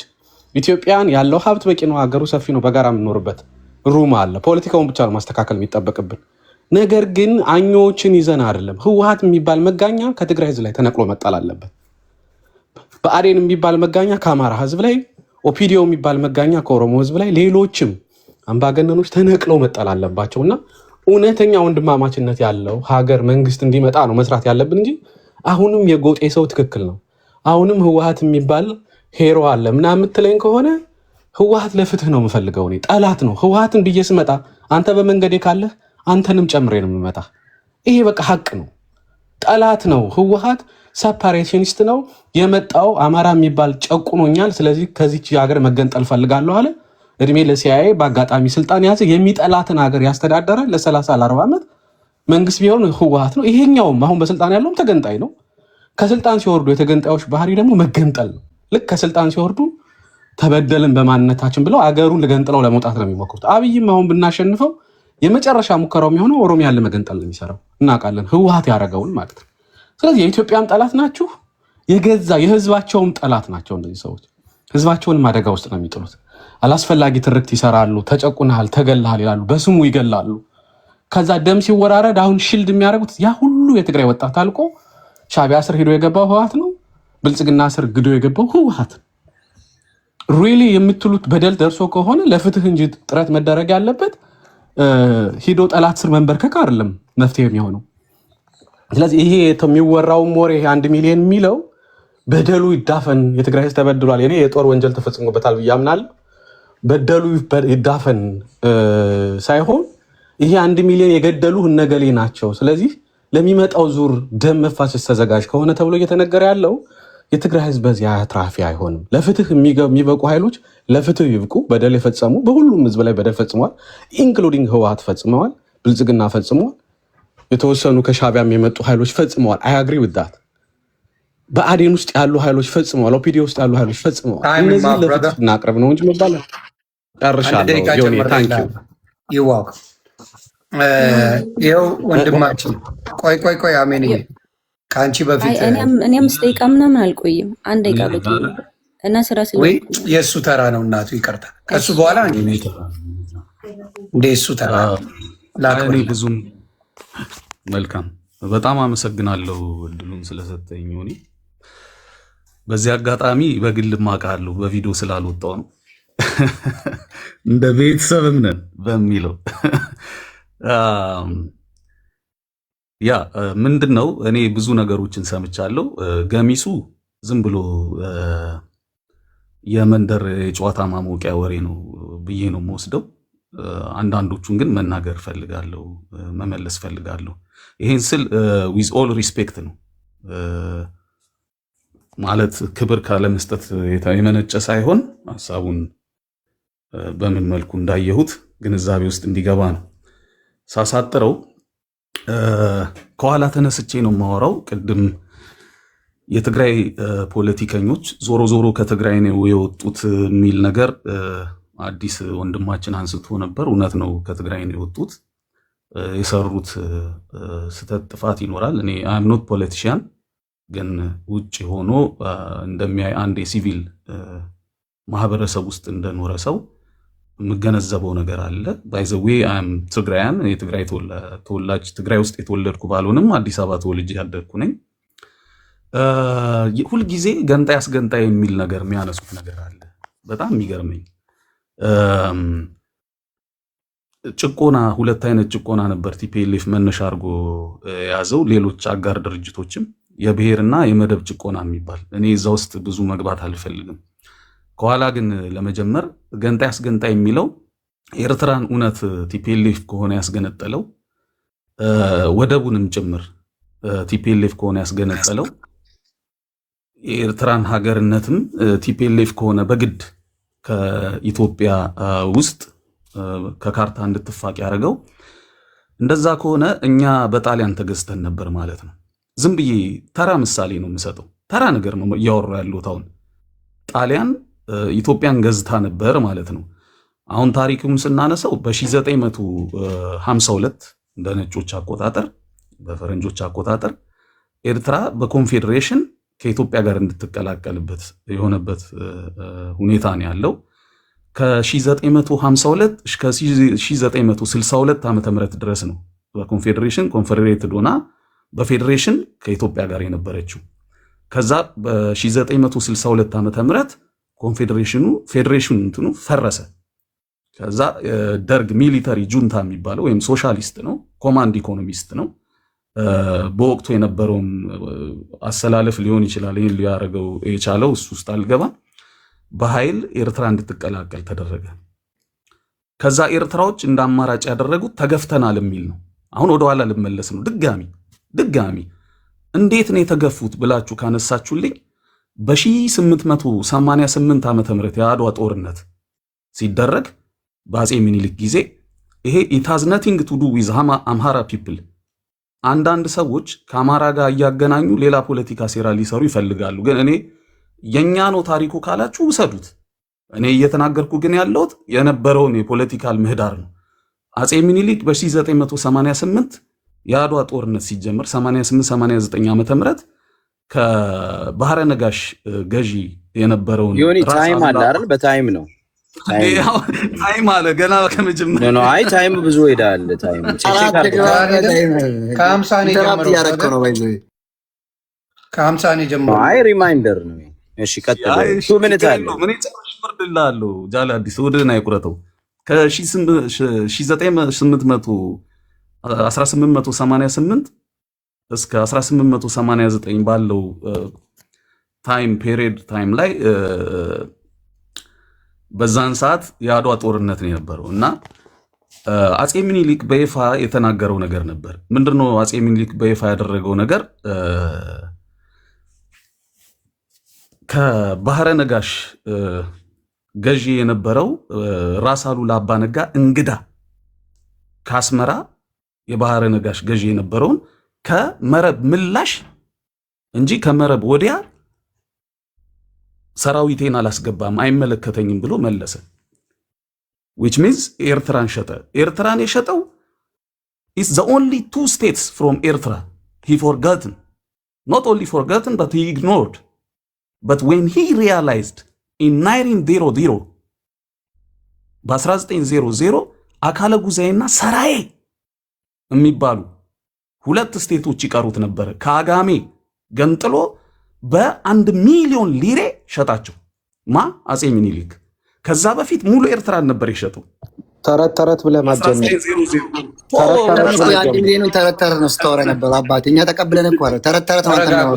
ኢትዮጵያን ያለው ሀብት በቂ ነው፣ ሀገሩ ሰፊ ነው፣ በጋራ የምንኖርበት ሩም አለ። ፖለቲካውን ብቻ ነው ማስተካከል የሚጠበቅብን። ነገር ግን አኞዎችን ይዘን አይደለም። ህወሓት የሚባል መጋኛ ከትግራይ ህዝብ ላይ ተነቅሎ መጣል አለበት። ብአዴን የሚባል መጋኛ ከአማራ ህዝብ ላይ፣ ኦፒዲዮ የሚባል መጋኛ ከኦሮሞ ህዝብ ላይ፣ ሌሎችም አምባገነኖች ተነቅለው መጣል አለባቸውና እውነተኛ ወንድማማችነት ያለው ሀገር መንግስት እንዲመጣ ነው መስራት ያለብን እንጂ አሁንም የጎጤ ሰው ትክክል ነው፣ አሁንም ህወሓት የሚባል ሄሮ አለ ምናምን የምትለኝ ከሆነ ህወሓት ለፍትህ ነው የምፈልገው። እኔ ጠላት ነው ህወሓትን ብዬ ስመጣ አንተ በመንገዴ ካለህ አንተንም ጨምሬ ነው የምመጣ። ይሄ በቃ ሀቅ ነው። ጠላት ነው ህወሓት፣ ሰፓሬሽኒስት ነው የመጣው። አማራ የሚባል ጨቁኖኛል፣ ስለዚህ ከዚች ሀገር መገንጠል ፈልጋለሁ አለ። እድሜ ለሲአይኤ በአጋጣሚ ስልጣን ያዘ። የሚጠላትን ሀገር ያስተዳደረ ለ30 ለ40 ዓመት መንግስት ቢሆን ህወሓት ነው። ይሄኛውም አሁን በስልጣን ያለውም ተገንጣይ ነው። ከስልጣን ሲወርዱ የተገንጣዮች ባህሪ ደግሞ መገንጠል ነው። ልክ ከስልጣን ሲወርዱ ተበደልን በማንነታችን ብለው አገሩን ልገንጥለው ለመውጣት ነው የሚሞክሩት። አብይም አሁን ብናሸንፈው የመጨረሻ ሙከራው የሚሆነው ኦሮሚያን ለመገንጠል ነው የሚሰራው። እናውቃለን ህወሓት ያደረገውን ማለት ነው። ስለዚህ የኢትዮጵያም ጠላት ናችሁ፣ የገዛ የህዝባቸውም ጠላት ናቸው። እንደዚህ ሰዎች ህዝባቸውንም አደጋ ውስጥ ነው የሚጥሉት። አላስፈላጊ ትርክት ይሰራሉ። ተጨቁናል፣ ተገላል ይላሉ፣ በስሙ ይገላሉ። ከዛ ደም ሲወራረድ አሁን ሽልድ የሚያደርጉት ያ ሁሉ የትግራይ ወጣት አልቆ ሻዕቢያ ስር ሄዶ የገባው ህወሓት ነው። ብልጽግና ስር ግዶ የገባው ህወሓት ነው። ሪሊ የምትሉት በደል ደርሶ ከሆነ ለፍትህ እንጂ ጥረት መደረግ ያለበት ሂዶ ጠላት ስር መንበርከክ አይደለም መፍትሄ የሚሆነው። ስለዚህ ይሄ የሚወራው ወሬ 1 ሚሊዮን የሚለው በደሉ ይዳፈን፣ የትግራይ ህዝብ ተበድሏል፣ የኔ የጦር ወንጀል ተፈጽሞበታል ብዬ አምናለሁ። በደሉ ይዳፈን ሳይሆን ይሄ 1 ሚሊዮን የገደሉ እነገሌ ናቸው፣ ስለዚህ ለሚመጣው ዙር ደም መፋሰስ ተዘጋጅ ከሆነ ተብሎ እየተነገረ ያለው የትግራይ ህዝብ በዚያ አትራፊ አይሆንም። ለፍትህ የሚበቁ ኃይሎች ለፍትህ ይብቁ። በደል የፈጸሙ በሁሉም ህዝብ ላይ በደል ፈጽመዋል። ኢንክሉዲንግ ህወሓት ፈጽመዋል፣ ብልጽግና ፈጽመዋል፣ የተወሰኑ ከሻዕቢያም የመጡ ኃይሎች ፈጽመዋል። አይ አግሪ ዊዝ ዳት። በአዴን ውስጥ ያሉ ኃይሎች ፈጽመዋል፣ ኦፒዲዮ ውስጥ ያሉ ኃይሎች ፈጽመዋል። እነዚህ ለፍትህ እናቅርብ ነው እንጂ መባል ጨርሻለሁ። ዮኒ ታንክ ዩ ይዋቅ። ይኸው ወንድማችን ቆይ አሜን ከአንቺ በፊት እኔ 5 ደቂቃ ምናምን አልቆይም። 1 ደቂቃ በቂ እና ስራ ወይ የእሱ ተራ ነው። እናቱ ይቅርታ፣ ከሱ በኋላ እንደ እሱ ተራ እኔ ብዙም መልካም። በጣም አመሰግናለሁ እድሉን ስለሰጠኝ። ሆኔ በዚህ አጋጣሚ በግል ማውቃለሁ በቪዲዮ ስላልወጣው ነው እንደ ቤተሰብም ነን በሚለው ያ ምንድነው እኔ ብዙ ነገሮችን ሰምቻለሁ። ገሚሱ ዝም ብሎ የመንደር የጨዋታ ማሞቂያ ወሬ ነው ብዬ ነው የምወስደው። አንዳንዶቹን ግን መናገር ፈልጋለሁ፣ መመለስ ፈልጋለሁ። ይሄን ስል ዊዝ ኦል ሪስፔክት ነው ማለት ክብር ካለመስጠት የመነጨ ሳይሆን ሀሳቡን በምን መልኩ እንዳየሁት ግንዛቤ ውስጥ እንዲገባ ነው። ሳሳጥረው ከኋላ ተነስቼ ነው የማወራው። ቅድም የትግራይ ፖለቲከኞች ዞሮ ዞሮ ከትግራይ ነው የወጡት የሚል ነገር አዲስ ወንድማችን አንስቶ ነበር። እውነት ነው፣ ከትግራይ ነው የወጡት። የሰሩት ስህተት፣ ጥፋት ይኖራል። እኔ አም ኖት ፖለቲሽያን፣ ግን ውጭ ሆኖ እንደሚያይ አንድ የሲቪል ማህበረሰብ ውስጥ እንደኖረ ሰው የምገነዘበው ነገር አለ። ባይዘዌ አም ትግራያን፣ የትግራይ ተወላጅ፣ ትግራይ ውስጥ የተወለድኩ ባልሆንም አዲስ አበባ ተወልጄ ያደግኩ ነኝ። ሁልጊዜ ገንጣይ አስገንጣይ የሚል ነገር የሚያነሱት ነገር አለ። በጣም የሚገርመኝ ጭቆና፣ ሁለት አይነት ጭቆና ነበር ቲፒኤልኤፍ መነሻ አድርጎ የያዘው። ሌሎች አጋር ድርጅቶችም የብሔርና የመደብ ጭቆና የሚባል፣ እኔ እዛ ውስጥ ብዙ መግባት አልፈልግም። ከኋላ ግን ለመጀመር ገንጣይ አስገንጣይ የሚለው ኤርትራን እውነት ቲፒኤልኤፍ ከሆነ ያስገነጠለው ወደቡንም ጭምር ቲፒኤልኤፍ ከሆነ ያስገነጠለው የኤርትራን ሀገርነትም ቲፒኤልኤፍ ከሆነ በግድ ከኢትዮጵያ ውስጥ ከካርታ እንድትፋቅ ያደረገው። እንደዛ ከሆነ እኛ በጣሊያን ተገዝተን ነበር ማለት ነው። ዝም ብዬ ተራ ምሳሌ ነው የምሰጠው፣ ተራ ነገር ነው እያወራሁ ያለሁት። አሁን ጣሊያን ኢትዮጵያን ገዝታ ነበር ማለት ነው። አሁን ታሪክም ስናነሳው በ1952 እንደ ነጮች አቆጣጠር፣ በፈረንጆች አቆጣጠር ኤርትራ በኮንፌዴሬሽን ከኢትዮጵያ ጋር እንድትቀላቀልበት የሆነበት ሁኔታ ነው ያለው። ከ1952 እስከ 1962 ዓ.ም ድረስ ነው በኮንፌዴሬሽን ኮንፌዴሬትድ ሆና በፌዴሬሽን ከኢትዮጵያ ጋር የነበረችው። ከዛ በ1962 ዓ.ም ፌዴሬሽኑ እንትኑ ፈረሰ። ከዛ ደርግ ሚሊተሪ ጁንታ የሚባለው ወይም ሶሻሊስት ነው፣ ኮማንድ ኢኮኖሚስት ነው። በወቅቱ የነበረውን አሰላለፍ ሊሆን ይችላል ይህን ሊያደርገው የቻለው፣ እሱ ውስጥ አልገባም። በኃይል ኤርትራ እንድትቀላቀል ተደረገ። ከዛ ኤርትራዎች እንደ አማራጭ ያደረጉት ተገፍተናል የሚል ነው። አሁን ወደኋላ ልመለስ ነው። ድጋሚ እንዴት ነው የተገፉት ብላችሁ ካነሳችሁልኝ በ1888 ዓ.ም የአድዋ ጦርነት ሲደረግ በአፄ ሚኒሊክ ጊዜ ይሄ it has nothing to do with አምሃራ people አንዳንድ ሰዎች ከአማራ ጋር እያገናኙ ሌላ ፖለቲካ ሴራ ሊሰሩ ይፈልጋሉ። ግን እኔ የኛ ነው ታሪኩ ካላችሁ ውሰዱት። እኔ እየተናገርኩ ግን ያለሁት የነበረውን የፖለቲካል ምህዳር ነው። አፄ ሚኒሊክ በ1988 የአድዋ ጦርነት ሲጀምር 88-89 ዓመተ ምህረት ከባህረ ነጋሽ ገዢ የነበረውን ዮኒ ታይም አለ አይደል? በታይም ነው ታይም አለ ገና ከመጀመሪያ ነው። አይ ታይም ብዙ ሄዳል። ታይም ከ50 ጀምሮ አይ ሪማይንደር ነው። እሺ ቀጥል። ምን ታለ ምን ይጨምርልሃለሁ? ጃላ አዲስ ወደና ይቁረጠው ከ1888 እስከ 1889 ባለው ታይም ፔሪድ ታይም ላይ በዛን ሰዓት የአድዋ ጦርነት ነው የነበረው እና አፄ ሚኒሊክ በይፋ የተናገረው ነገር ነበር። ምንድነው አፄ ሚኒሊክ በይፋ ያደረገው ነገር? ከባህረ ነጋሽ ገዢ የነበረው ራስ አሉላ አባ ነጋ እንግዳ ከአስመራ የባህረ ነጋሽ ገዢ የነበረውን ከመረብ ምላሽ እንጂ ከመረብ ወዲያ ሰራዊቴን አላስገባም አይመለከተኝም ብሎ መለሰ። which means ኤርትራን ሸጠ። ኤርትራን የሸጠው is the only two states from Eritrea he forgotten, not only forgotten but he ignored. But when he realized in 1900 በ1900 አካለ ጉዛይና ሰራዬ የሚባሉ ሁለት ስቴቶች ይቀሩት ነበር። ከአጋሜ ገንጥሎ በ1 ሚሊዮን ሊሬ ሸጣቸው አፄ ሚኒሊክ። ከዛ በፊት ሙሉ ኤርትራን ነበር የሸጠው። ተረት ብለህ ማጀነን ተረት ነው ስታወራ ነበር አባቴ። እኛ ተቀብለን እኮ አለ ተረት ማለት ነው።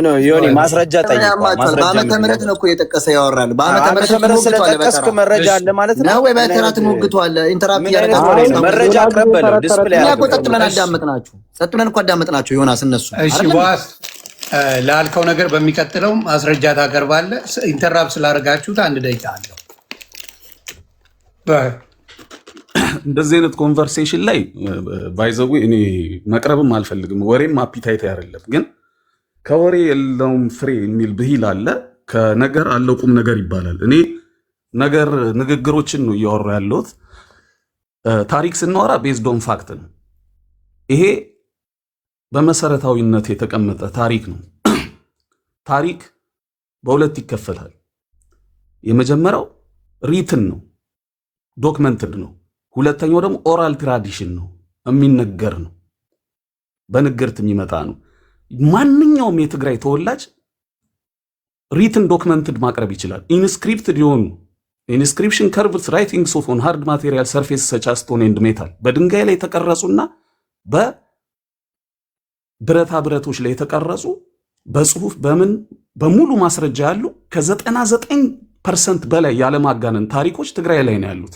ነው ዮኒ ማስረጃ ጠይቀው። በዓመተ ምህረት ነው እኮ እየጠቀሰ ያወራል። በዓመተ ምህረት ስለጠቀስክ መረጃ አለ ማለት ነው ወይ? በተረት ሞግቷል። ኢንተራፕት ያደርጋችሁ መረጃ አቀበለው። ዲስፕሌይ እኛ እኮ ጸጥ ብለን አዳመጥናችሁ። ዮናስ እነሱ እሺ ዋስ ላልከው ነገር በሚቀጥለው ማስረጃ ታቀርባለህ። ኢንተራፕት ስላደረጋችሁት 1 ደቂቃ አለው። እንደዚህ አይነት ኮንቨርሴሽን ላይ ባይዘው እኔ መቅረብም አልፈልግም። ወሬም አፒታይት አይደለም። ግን ከወሬ የለውም ፍሬ የሚል ብሂል አለ። ከነገር አለው ቁም ነገር ይባላል። እኔ ንግግሮችን ነው እያወራ ያለሁት። ታሪክ ስናወራ ቤዝድ ኦን ፋክት ነው። ይሄ በመሰረታዊነት የተቀመጠ ታሪክ ነው። ታሪክ በሁለት ይከፈላል። የመጀመሪያው ሪትን ነው፣ ዶክመንትድ ነው። ሁለተኛው ደግሞ ኦራል ትራዲሽን ነው፣ የሚነገር ነው፣ በንግርት የሚመጣ ነው። ማንኛውም የትግራይ ተወላጅ ሪትን ዶክመንትድ ማቅረብ ይችላል። ኢንስክሪፕትድ የሆኑ ኢንስክሪፕሽን ከርቭስ ራይቲንግስ ኦፍ ኦን ሃርድ ማቴሪያል ሰርፌስ ሰች አስ ስቶን ኤንድ ሜታል በድንጋይ ላይ የተቀረጹና በብረታ ብረቶች ላይ የተቀረጹ በጽሁፍ በሙሉ ማስረጃ ያሉ ከ99% በላይ ያለማጋነን ታሪኮች ትግራይ ላይ ነው ያሉት።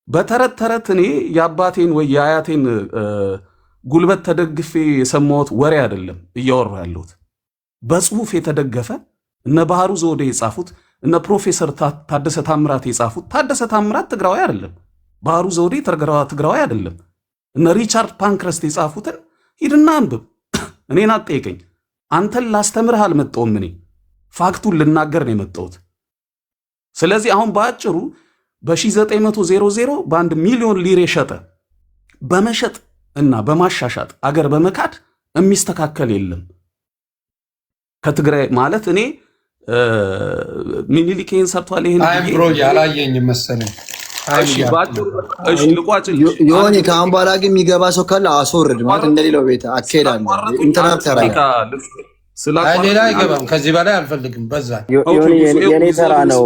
በተረት ተረት እኔ የአባቴን ወይ የአያቴን ጉልበት ተደግፌ የሰማሁት ወሬ አይደለም እያወራ ያለሁት። በጽሁፍ የተደገፈ እነ ባህሩ ዘውዴ የጻፉት እነ ፕሮፌሰር ታደሰ ታምራት የጻፉት። ታደሰ ታምራት ትግራዋይ አይደለም። ባህሩ ዘውዴ ትግራዋይ አይደለም። እነ ሪቻርድ ፓንክረስት የጻፉትን ሂድና አንብብ። እኔን አትጠይቀኝ። አንተን ላስተምርህ አልመጣሁም። እኔ ፋክቱን ልናገር ነው የመጣሁት። ስለዚህ አሁን በአጭሩ በ1900 በ1 ሚሊዮን ሊሬ ሸጠ። በመሸጥ እና በማሻሻጥ አገር በመካድ የሚስተካከል የለም። ከትግራይ ማለት እኔ ሚኒሊክ ይሄን ሰርቷል። ይሄን ብሮ ያላየኝም መሰለኝ። ዮኒ ከአሁን በኋላ ግን የሚገባ ሰው ካለ አስወርድ ማለት እንደሌላው ቤት አካሄዳለ ኢንተርኔት ተራራ ሌላ አይገባም። ከዚህ በላይ አልፈልግም። በዛ የኔ ተራ ነው።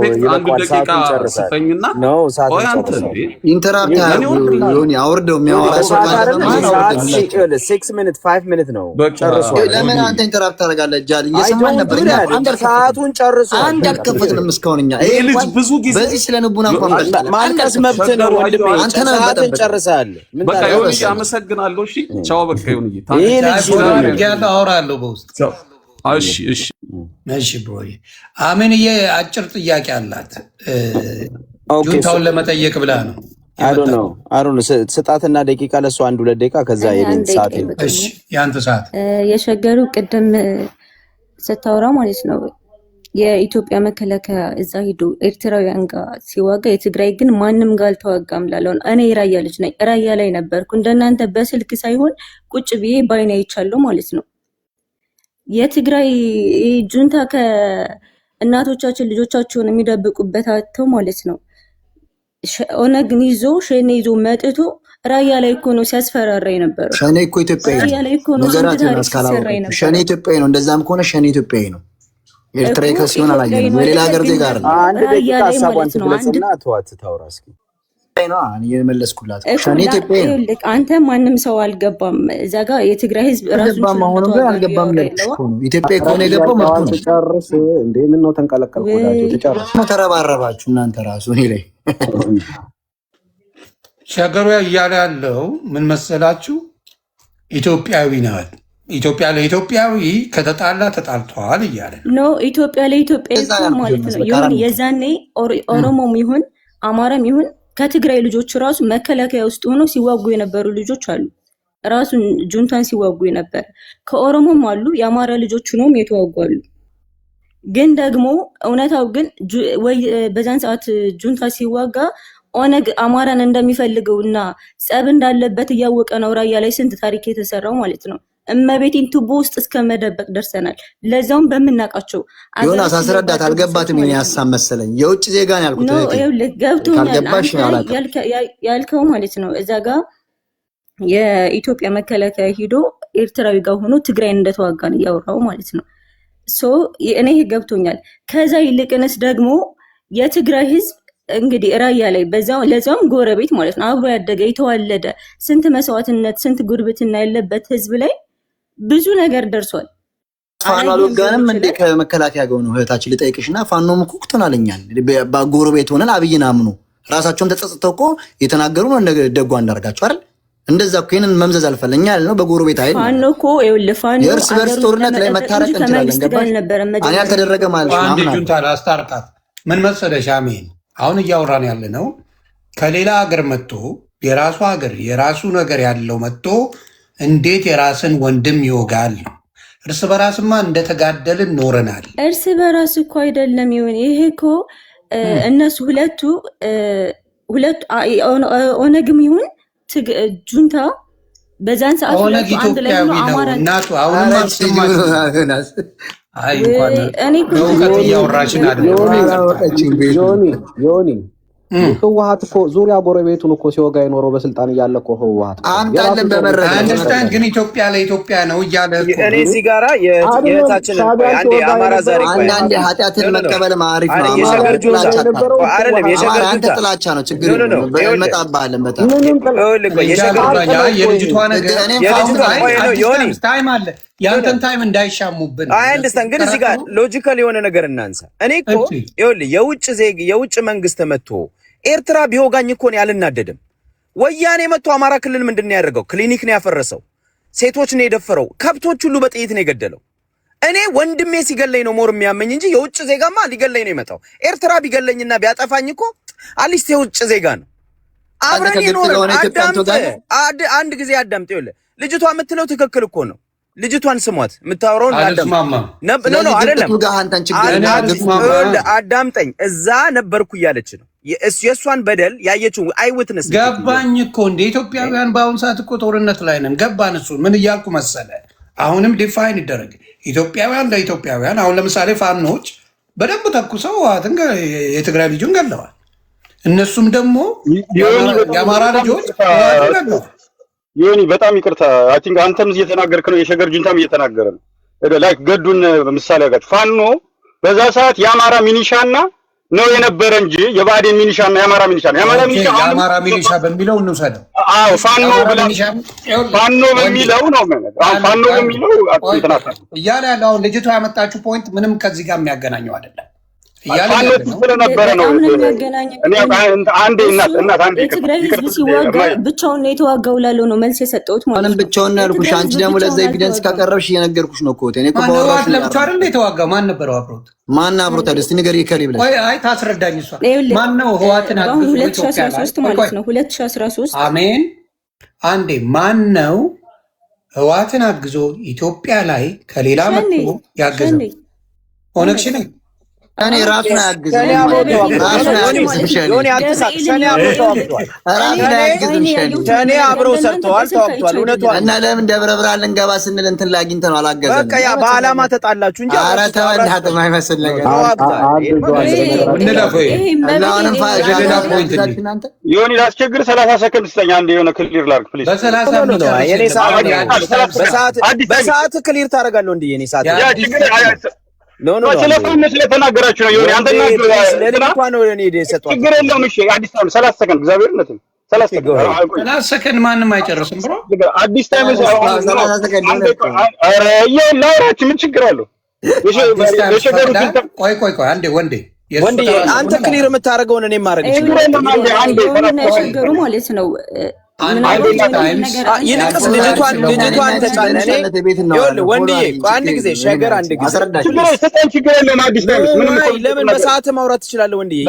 ኢንተራፕት ዮኒ አውርደው የሚያወራ ሰው ካለ 6 ሚኒት 5 ሚኒት ነው ጨርሶ። ለምን አንተ ኢንተራፕት ታደርጋለህ? ጃል እየሰማን ነበር። እኛ ሰዓቱን ጨርሶ አንድ አልከፈትንም እስካሁን። እኛ ይሄ ልጅ ብዙ ጊዜ በዚህ ስለ ንቡና እንኳን ማንቀስ መብት ነው ወንድሜ። አንተ ሰዓትን ጨርሰሃል። በቃ ዮኒ አመሰግናለሁ። እሺ ቻው። በቃ ዮኒ ይሄ ልጅ ያለው አወራለሁ በውስጥ። እሺ ብሮዬ አሜንዬ አጭር ጥያቄ አላት። ጁንታውን ለመጠየቅ ብላ ነው። አይ ዶንት ኖ ስጣትና ደቂቃ ለሱ 1-2 ደቂቃ ከዛ የኔን ሰዓት። እሺ ያንተ ሰዓት የሸገሩ ቅድም ስታወራ ማለት ነው የኢትዮጵያ መከላከያ እዛ ሄዶ ኤርትራውያን ጋር ሲዋጋ የትግራይ ግን ማንም ጋር አልተዋጋም ላለው እኔ ራያ ልጅ ነኝ። ራያ ላይ ነበርኩ። እንደናንተ በስልክ ሳይሆን ቁጭ ብዬ ባይኔ አይቻለሁ ማለት ነው። የትግራይ ጁንታ ከእናቶቻችን ልጆቻቸውን የሚደብቁበት አጥተው ማለት ነው ኦነግን ይዞ ሸኔ ይዞ መጥቶ ራያ ላይ እኮ ነው ሲያስፈራራ የነበረው። ሸኔ እኮ ኢትዮጵያዊ ነው። ራያ ላይ እኮ ነው ሸኔ ኢትዮጵያዊ ነው። እንደዛም ከሆነ ሸኔ ኢትዮጵያዊ ነው። ኤርትራዊ ከሲሆን አላየንም። የሌላ ሀገር ዜጋ አይደለም። አንድ ደቂቃ ሀሳቧን ትግለጽና ተዋት ታውራ እስኪ ነው እኔ የመለስኩላት ሸኔ ኢትዮጵያዊ ነው። አንተ ማንም ሰው አልገባም እዛ ጋር የትግራይ ህዝብ ራሱን አሁን ግን አልገባም ለጥቆ ነው ኢትዮጵያ እኮ ነው የገባው ማለት ነው። ተጨርስ እንዴ ምን ነው ተንቀለቀልኩላችሁ? ተጨርስ ነው ተረባረባችሁ እናንተ ራሱ እኔ ላይ ሸገሩ እያለ ያለው ምን መሰላችሁ? ኢትዮጵያዊ ናት። ኢትዮጵያ ለኢትዮጵያዊ ከተጣላ ተጣልተዋል እያለ ነው። ኢትዮጵያ ለኢትዮጵያ ማለት ነው። ይሁን የዛኔ ኦሮሞም ይሁን አማራም ይሁን ከትግራይ ልጆች ራሱ መከላከያ ውስጥ ሆነው ሲዋጉ የነበሩ ልጆች አሉ። ራሱን ጁንታን ሲዋጉ የነበረ ከኦሮሞም አሉ። የአማራ ልጆች ሆነውም የተዋጉ አሉ። ግን ደግሞ እውነታው ግን በዛን ሰዓት ጁንታ ሲዋጋ ኦነግ አማራን እንደሚፈልገውና ጸብ እንዳለበት እያወቀ ነው ራያ ላይ ስንት ታሪክ የተሰራው ማለት ነው። እመቤቴን ቱቦ ውስጥ እስከ መደበቅ ደርሰናል። ለዛውም በምናቃቸው ዮናስ አስረዳት። አልገባትም። እኔ ሐሳብ መሰለኝ የውጭ ዜጋ ነው ያልኩት። ገብቶኛል ያልከው ማለት ነው። እዛ ጋር የኢትዮጵያ መከላከያ ሂዶ ኤርትራዊ ጋር ሆኖ ትግራይን እንደተዋጋ ነው ያወራው ማለት ነው። እኔ ገብቶኛል። ከዛ ይልቅንስ ደግሞ የትግራይ ህዝብ እንግዲህ ራያ ላይ ለዛውም ጎረቤት ማለት ነው አብሮ ያደገ የተዋለደ ስንት መስዋዕትነት ስንት ጉርብትና ያለበት ህዝብ ላይ ብዙ ነገር ደርሷል። ፋኖ አልወጋንም እንደ ከመከላከያ ጋር ነው እህታችን ልጠይቅሽና ፋኖም እኮ ተናለኛል በጎረቤት ሆነን አብይን አምኑ ራሳቸውን ተጸጽተው እኮ የተናገሩ ነው እንደ ደጓ እንዳርጋቸው አይደል? እንደዛ እኮ ይሄንን መምዘዝ አልፈለኛ ያለው በጎረቤት አይደል? ፋኖ እኮ ፋኖ የእርስ በርስ ጦርነት ላይ መታረቅ እንችላለን። ገባሽ? አይ ያልተደረገ ማለት ነው። አንድ ጁንታ አስታርቃት ምን መሰለሽ አሜን አሁን እያወራን ያለ ነው ከሌላ ሀገር መጥቶ የራሱ ሀገር የራሱ ነገር ያለው መጥቶ እንዴት የራስን ወንድም ይወጋል? እርስ በራስማ እንደተጋደልን ኖረናል። እርስ በራስ እኮ አይደለም ይሁን ይሄ እኮ እነሱ ሁለቱ ኦነግም ይሁን ጁንታ በዛን ሰዓት ኦነግ ኢትዮጵያዊ ነው እናቱ አሁንም አልሰማችም። አይ እንኳን ነው እያወራችን አይደለም ዮኒ ህወሓት እኮ ዙሪያ ጎረቤቱን እኮ ሲወጋ የኖረው በስልጣን እያለ እኮ ህወሓት አንዳለን በመረጃ አንደርስታንድ ግን ኢትዮጵያ ለኢትዮጵያ ነው እያለ እኔ እዚህ ጋራ የታችን አንዴ አማራ ዛሬ አንዳንዴ ኃጢአትን መቀበል ማሪፍ ነው። የሸገር ጁንታ አይደለም የሸገር አንተ ጥላቻ ነው ችግር ነው። በመጣባለን በጣም የልጅቷ ነገር እኔም ታይም አለ ያንተን ታይም እንዳይሻሙብን አንደርስታንድ ግን እዚህ ጋር ሎጂካል የሆነ ነገር እናንሳ። እኔ እኮ ይኸውልህ የውጭ መንግስት መጥቶ ኤርትራ ቢወጋኝ እኮ ነው ያልናደድም። ወያኔ መጥቶ አማራ ክልል ምንድነው ያደርገው? ክሊኒክ ነው ያፈረሰው፣ ሴቶች ነው የደፈረው፣ ከብቶች ሁሉ በጥይት ነው የገደለው። እኔ ወንድሜ ሲገለኝ ነው ሞር የሚያመኝ እንጂ የውጭ ዜጋማ ሊገለኝ ነው የመጣው። ኤርትራ ቢገለኝና ቢያጠፋኝ እኮ አሊስት የውጭ ዜጋ ነው። አብረን የኖርን አንድ ጊዜ አዳምጥ። ይኸውልህ ልጅቷ የምትለው ትክክል እኮ ነው። ልጅቷን ስሟት የምታወራውን አዳምጠኝ። እዛ ነበርኩ እያለች ነው የእሷን በደል ያየችው አይውትነስ ገባኝ እኮ እንደ ኢትዮጵያውያን በአሁኑ ሰዓት እኮ ጦርነት ላይ ነን። ገባን። እሱን ምን እያልኩ መሰለ አሁንም ዲፋይን ይደረግ ኢትዮጵያውያን ለኢትዮጵያውያን። አሁን ለምሳሌ ፋኖች በደንብ ተኩሰው የትግራይ ልጁን ገለዋል። እነሱም ደግሞ የአማራ ልጆች ገለዋል። ዮኒ በጣም ይቅርታ፣ አይ ቲንክ አንተም እየተናገርክ ነው፣ የሸገር ጁንታም እየተናገረ ነው። ላይክ ገዱን ምሳሌ ያጋጭ ፋኖ በዛ ሰዓት የአማራ ሚኒሻና ነው የነበረ እንጂ የባዴን ሚኒሻና የአማራ ሚኒሻ ነው። የአማራ ሚኒሻ በሚለው እንውሰደው። አዎ ፋኖ በሚለው ነው ማለት አዎ ፋኖ በሚለው አጥንተናታ እያለ ያለው አሁን ልጅቷ ያመጣችው ፖይንት ምንም ከዚህ ጋር የሚያገናኘው አይደለም። ፋኖ ስለነበረ ነው። እኔ አንዴ እናት አንዴ የትግራይ ህዝብ ሲዋጋ ብቻውን ነው የተዋጋው ላለው ነው መልስ የሰጠሁት ማለት ነው። ብቻውን ያልኩሽ አንቺ ደግሞ ለዛ ኤቪደንስ ካቀረብሽ እየነገርኩሽ ነው እኮ እኔ እኮ ባወራሽ ለብቻው አይደል የተዋጋው? ማን ነበረው አብሮት? ማን አብሮት አይደል? እስቲ ንገሪ ከሪ ብለሽ አይ ታስረዳኝ። እሷ ማን ነው ህዋትን አግዞ ኢትዮጵያ ላይ 2013 ማለት ነው 2013 አሜን። አንዴ ማን ነው ህዋትን አግዞ ኢትዮጵያ ላይ ከሌላ መጥቶ ያገዘው? ኦነግ ሸኔ እኔ ራሱን አያግዝም። ሸኔ አብረው ሰርተዋል፣ ተዋግተዋል። እውነቷን እና ለምን ደብረ ብርሃን ልንገባ ስንል እንትን ላይ አግኝተህ ነው አላገዘም። በቃ ያ በዓላማ ተጣላችሁ እንጂ ኧረ ተበላህ የማይመስል ነገር ዮኒ ላስቸግር 30 ሰከንድ ስጠኝ። አንዴ የሆነ ክሊር ላድርግ ፕሊዝ። በሰዓት ክሊር ታደርጋለሁ እንዴ? የኔ ሰዓት ያ ችግር ስለፈነ ስለተናገራችሁ ነው። ዮኒ አንተ ነው ችግር የለውም። እሺ አዲስ ታይም 30 ሰከንድ እግዚአብሔርነት 30 ሰከንድ ማንም አይጨርስም ብሮ አዲስ ታይም ኧረ የላውራችሁ ምን ችግር አለው? ቆይ አንዴ ወንዴ አንተ ክሊር የምታደርገውን እኔ ማድረግ ችግር የለም። አንዴ ማለት ነው ይልቅስ ልጅቷን ተጫነ። ይኸውልህ ወንድዬ አንድ ጊዜ ሸገር አንድ ጊዜ ለምን በሰዓት ማውራት ትችላለህ? ወንድዬ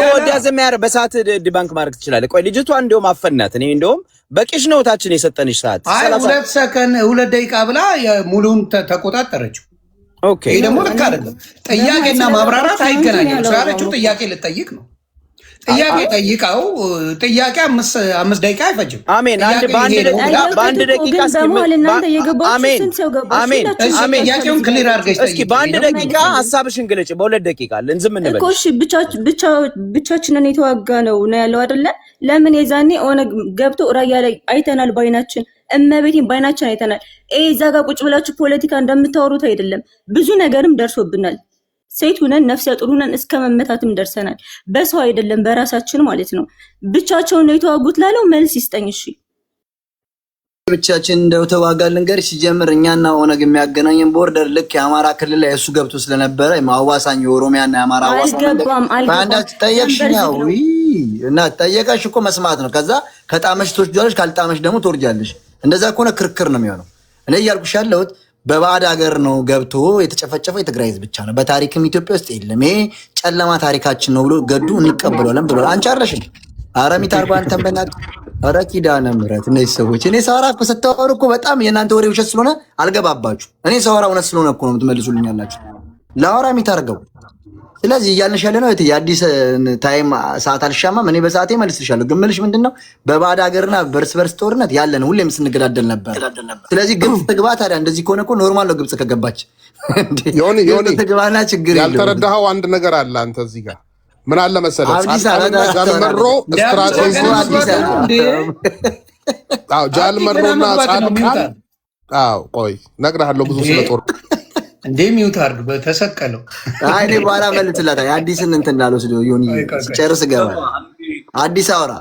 ወዲያ ዝም ያረ በሰዓት ዲባንክ ማድረግ ትችላለህ። ቆይ ልጅቷን እንደውም አፈናት። እኔ እንደውም በቂሽ ነው ታችን የሰጠንሽ ሰዓት 2 ሰከንድ 2 ደቂቃ ብላ ሙሉውን ተቆጣጠረችው። ኦኬ ይሄ ደግሞ ልክ አይደለም። ጥያቄና ማብራራት አይገናኝም። ሰው ያለችው ጥያቄ ልጠይቅ ነው። ጥያቄ ጠይቀው ጥያቄ 5 ደቂቃ አይፈጅም። አሜን። በአንድ ደቂቃ ጥያቄውን ክሊር አድርገሽ እስኪ በአንድ ደቂቃ ሀሳብሽን ግለጭ። በ2 ደቂቃ ዝም እንበል እኮ። እሺ ብቻችንን የተዋጋ ነው ያለው አይደለ? ለምን የዛኔ ኦነግ ገብቶ ራያ ላይ አይተናል ባይናችን፣ እመቤቴን ባይናችን አይተናል። እዛ ጋር ቁጭ ብላችሁ ፖለቲካ እንደምታወሩት አይደለም። ብዙ ነገርም ደርሶብናል። ሴት ሁነን ነፍሰ ጡር ሁነን እስከ መመታትም ደርሰናል። በሰው አይደለም በራሳችን ማለት ነው። ብቻቸውን ነው የተዋጉት ላለው መልስ ይስጠኝ። እሺ ብቻችን እንደው ተዋጋልን ገር ሲጀምር እኛና ኦነግ የሚያገናኘን ቦርደር ልክ የአማራ ክልል ላይ እሱ ገብቶ ስለነበረ ማዋሳኝ የኦሮሚያና የአማራ አዋሳኝ ጠየቅሽ ነው እና ጠየቀሽ እኮ መስማት ነው። ከዛ ከጣመሽ ትወስጃለሽ፣ ካልጣመሽ ደግሞ ትወርጃለሽ። እንደዛ ከሆነ ክርክር ነው የሚሆነው። እኔ እያልኩሽ ያለሁት በባዕድ ሀገር ነው ገብቶ የተጨፈጨፈው የትግራይ ህዝብ ብቻ ነው። በታሪክም ኢትዮጵያ ውስጥ የለም። ይሄ ጨለማ ታሪካችን ነው ብሎ ገዱ እንቀበለዋለን ብሎ አንቺ አረሽኝ አረሚት አርባ አንተም በእናትህ ኧረ ኪዳነ ምሕረት እነዚህ ሰዎች እኔ ሳወራ እኮ ስታወሩ እኮ በጣም የእናንተ ወሬ ውሸት ስለሆነ አልገባባችሁ። እኔ ሳወራ እውነት ስለሆነ እኮ ነው የምትመልሱልኝ ያላችሁ። ላወራ የሚታርገው ስለዚህ እያልንሽ ያለ ነው የአዲስ ታይም ሰዓት አልሻማም። እኔ በሰዓቴ መልስልሻለሁ። ግን የምልሽ ምንድን ነው በባዕድ ሀገርና በእርስ በርስ ጦርነት ያለን ሁሌም ስንገዳደል ነበር። ስለዚህ ግብፅ ትግባ ታዲያ። እንደዚህ ከሆነ እኮ ኖርማል ነው። ግብፅ ከገባች ዮኒ ትግባና ችግር የለውም። ያልተረዳኸው አንድ ነገር አለ። አንተ እዚህ ጋር ምን አለ መሰለህ ጃልመሮ ስትራቴጂ ጃልመሮና ጻድቃን ቆይ እነግርሃለሁ ብዙ ስለ ጦር እንደሚውት አድርግ በተሰቀለው እኔ በኋላ መልስላታ የአዲስን እንትን ላልወስድ ዮኒ ሲጨርስ ገባ አዲስ አውራ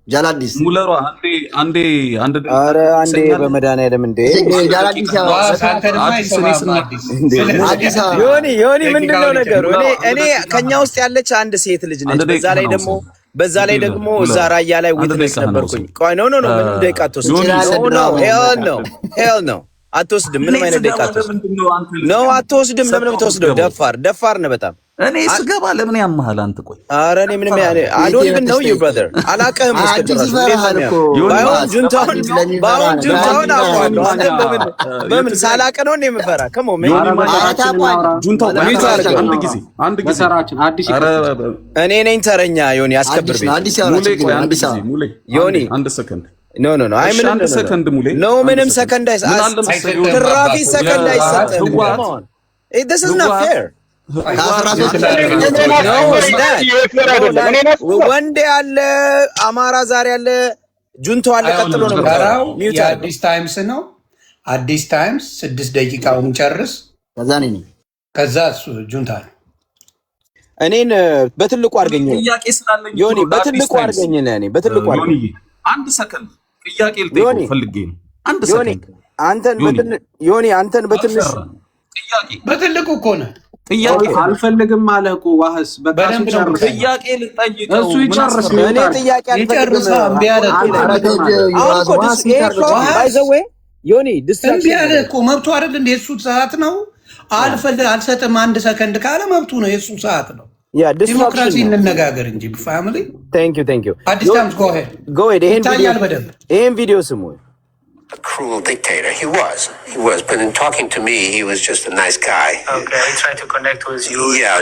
ጃል አዲስ ሙለሯ አንዴ ኧረ አንዴ በመድኃኒዓለም እንዴ ጃል አዲስ ዮኒ ምንድነው ነገሩ? እኔ ከኛ ውስጥ ያለች አንድ ሴት ልጅ ነች። በዛ ላይ ደግሞ እዛ ራያ ላይ ዊትነስ ነበርኩኝ። ቆይ ኖ ምን ደቂቃ ተወስድ ሄል ነው አትወስድም። ምንም አይነት ደቂቃ አትወስድም። ነው አትወስድም። ለምን የምትወስደው? ደፋር ነህ በጣም። እኔ ስገባ ለምን ያመሃል አንተ? ቆይ ኧረ እኔ ምንም I don't even know you brother። አላውቅህም እስከ ጭራሽ። ባይሆን ጁንታውን አውቀዋለሁ። አንተ በምን ሳላውቅ ነው እንደ የምፈራ? ከሞ አንድ ጊዜ እኔ ነኝ ተረኛ። ዮኒ አስከብር ቤት ዮኒ አንድ ሰከንድ ኖ አይ ምንም ሰከንድ ሙሌ ኖ ምንም ሰከንድ ትራፊ ሰከንድ አይሰጥም። This is not fair። ወንድ ያለ አማራ ዛሬ ያለ ጁንቶ አለ። ቀጥሎ ነው የአዲስ ታይምስ ነው። አዲስ ታይምስ 6 ደቂቃውን ጨርስ። ከዛ እሱ ጁንታ ነው። እኔን በትልቁ አድርገኝ ዮኒ፣ በትልቁ አድርገኝ እኔ በትልቁ አድርገኝ። አንድ ሰከንድ ጥያቄ ልጠይቅህ ፈልጌ ነው። አንድ ሰከንድ አንተን በትንሽ በትልቁ እኮ ነው። ጥያቄ አልፈልግም አለ እኮ ዋህስ። በቃ ጥያቄ ልጠይቀው እሱ ይጨርስ። እኔ ጥያቄ አልፈልግም ዮኒ እምቢ አለ እኮ። መብቱ አይደል እንደ የእሱ ሰዓት ነው። አልሰጥም አንድ ሰከንድ ካለ መብቱ ነው፣ የእሱ ሰዓት ነው። ዲሞክራሲ እንነጋገር እንጂ ፋሚሊ። ቴንክ ዩ አዲስ ታይምስ ጎ ሄድ ይታያል በደንብ። ይሄን ቪዲዮ ስሙ። A cruel dictator. He was. But in talking to me, he was just a nice guy. Okay, he tried to connect with you. Yeah,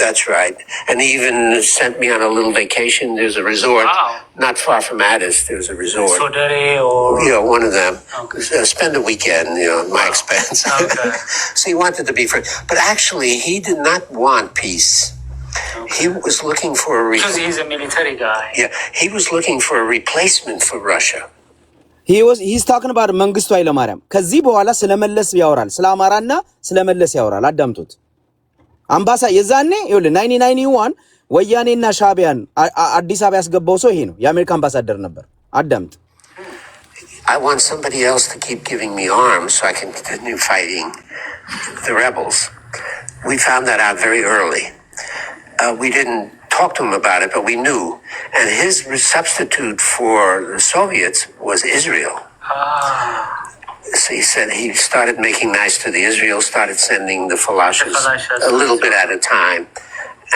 that's right. And he even sent me on a little vacation. There's a resort not far from Addis. There's a resort. Sodere or? Yeah, one of them. Okay. Spend a weekend, at my expense. Okay. So he wanted to be free. But actually, he did not want peace. Okay. He was looking for because he's a military guy. Yeah, he was looking for a replacement for Russia. He's talking about መንግስቱ ኃይለማርያም። ከዚህ በኋላ ስለመለስ ያወራል፣ ስለ አማራና ስለመለስ ያወራል። አዳምጡት። የዛኔ 1991 ወያኔና ሻቢያን አዲስ አበባ ያስገባው ሰው ይሄ ነው። የአሜሪካ አምባሳደር ነበር። አዳምጥ። I want somebody else to keep giving me arms so I can continue fighting the rebels. We found that out very early. We didn't talk to him about it, but we knew. And his substitute for the Soviets was Israel. So he said he started making nice to the Israel, started sending the falashas a little bit at a time.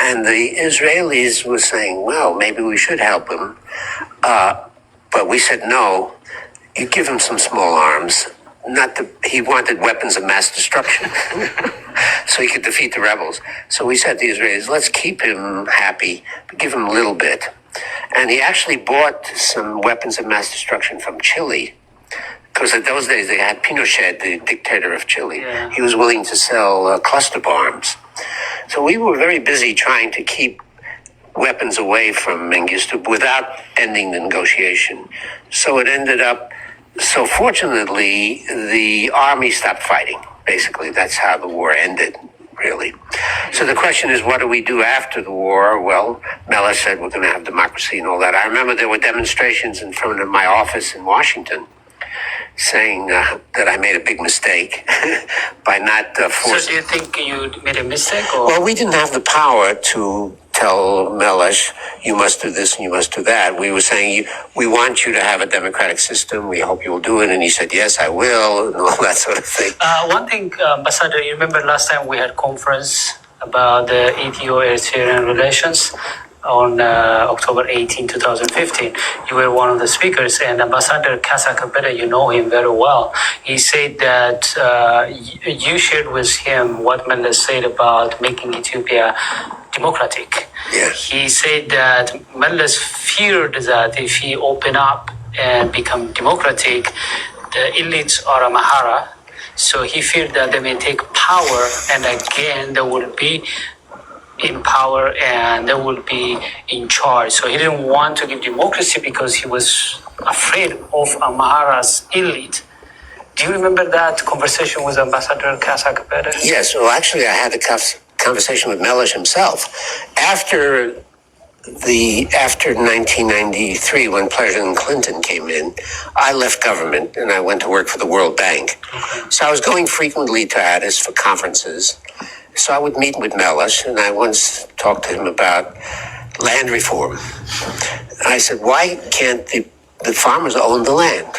And the Israelis were saying, well, maybe we should help him. But we said, no, you give him some small arms. He wanted weapons of mass destruction so he could defeat the rebels. So we said to the Israelis, let's keep him happy, but give him a little bit. And he actually bought some weapons of mass destruction from Chile, because in those days they had Pinochet, the dictator of Chile. Yeah. He was willing to sell cluster bombs. So we were very busy trying to keep weapons away from Mengistu without ending the negotiation. So it ended up, so fortunately, the army stopped fighting. Basically, that's how the war ended, really. So the question is, what do we do after the war? Well, Mella said we're going to have democracy and all that. I remember there were demonstrations in front of my office in Washington saying that I made a big mistake by not forcing. So do you think you made a mistake? Or? Well, we didn't have the power to tell Mellish, you must do this and you must do that. We were saying, we want you to have a democratic system. We hope you'll do it. And he said, yes, I will, and all that sort of thing. One thing, Ambassador, you remember last time we had conference about the Ethio-Eritrean relations on October 18, 2015. You were one of the speakers, and Ambassador Kasa Kabeda, you know him very well. He said that you shared with him what Meles said about making Ethiopia democratic. Yes. He said that Meles feared that if he open up and become democratic, the elites are Amhara. So he feared that they may take power, and again there will be in power and they will be in charge. So he didn't want to give democracy because he was afraid of Amhara's elite. Do you remember that conversation with Ambassador Kasa Kabeda? Yes, well, actually, I had a conversation with Mellish himself after 1993, when President Clinton came in. I left government and I went to work for the World Bank. Okay. So I was going frequently to Addis for conferences. So I would meet with Mellish, and I once talked to him about land reform. I said, why can't the farmers own the land?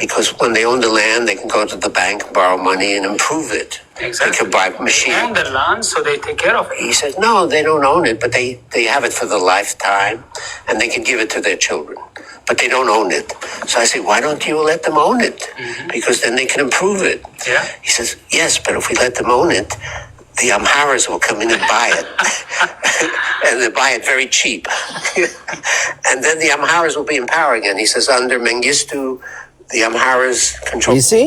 because when they own the land, they can go to the bank and borrow money and improve it. Exactly. They could buy machines. They own the land, so they take care of it. He says, no, they don't own it, but they have it for the lifetime, and they can give it to their children. But they don't own it. So I say, why don't you let them own it? Because then they can improve it. Yeah. He says, yes, but if we let them own it, the Amharas will come in and buy it. And they buy it very cheap. And then the Amharas will be in power again. He says, under Mengistu, the Amharas control. You see?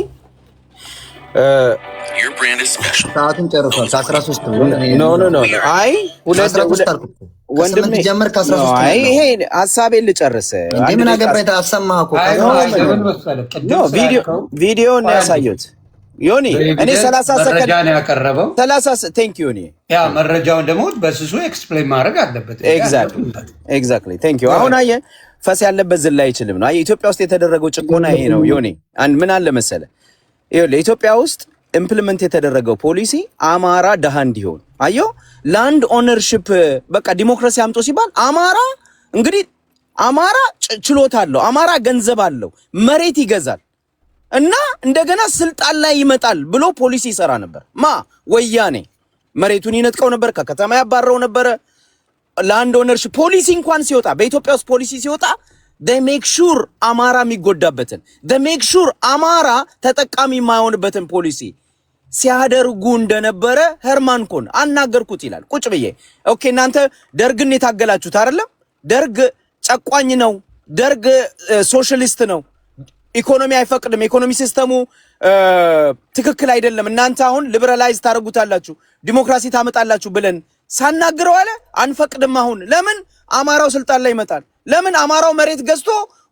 Your brand is special. ሰዓቱን ጨርሷል። 13 ኖ አይ ወንድሜ አይ ይሄ ሐሳቤን ልጨርስ። ምን አገባኝ ታሰማህ እኮ ቪዲዮን ያሳዩት ዮኒ እኔ 30 ሰከንድ ነው ያቀረበው 30 ቴንክ ዩ ዮኒ ያ መረጃውን ደግሞ በስሱ ኤክስፕሌን ማድረግ አለበት ኤግዛክትሊ ቴንክ ዩ አሁን አየህ ፈስ ያለበት ዝላ አይችልም ነው አየህ ኢትዮጵያ ውስጥ የተደረገው ጭቆና ይሄ ነው ዮኒ አንድ ምን አለ መሰለ ይኸውልህ ኢትዮጵያ ውስጥ ኢምፕሊመንት የተደረገው ፖሊሲ አማራ ደሃ እንዲሆን አየው ላንድ ኦነርሺፕ በቃ ዲሞክራሲ አምጦ ሲባል አማራ እንግዲህ አማራ ችሎታ አለው አማራ ገንዘብ አለው መሬት ይገዛል እና እንደገና ስልጣን ላይ ይመጣል ብሎ ፖሊሲ ይሰራ ነበር ማ ወያኔ መሬቱን ይነጥቀው ነበር ከከተማ ያባረው ነበር ላንድ ኦነርሺፕ ፖሊሲ እንኳን ሲወጣ በኢትዮጵያ ውስጥ ፖሊሲ ሲወጣ they make sure አማራ የሚጎዳበትን they make sure አማራ ተጠቃሚ የማይሆንበትን ፖሊሲ ሲያደርጉ እንደነበረ ሄርማን ኮን አናገርኩት ይላል ቁጭ ብዬ ኦኬ እናንተ ደርግን የታገላችሁት አይደለም ደርግ ጨቋኝ ነው ደርግ ሶሻሊስት ነው ኢኮኖሚ አይፈቅድም ኢኮኖሚ ሲስተሙ ትክክል አይደለም እናንተ አሁን ሊበራላይዝ ታደርጉታላችሁ ዲሞክራሲ ታመጣላችሁ ብለን ሳናግረው አለ አንፈቅድም አሁን ለምን አማራው ስልጣን ላይ ይመጣል ለምን አማራው መሬት ገዝቶ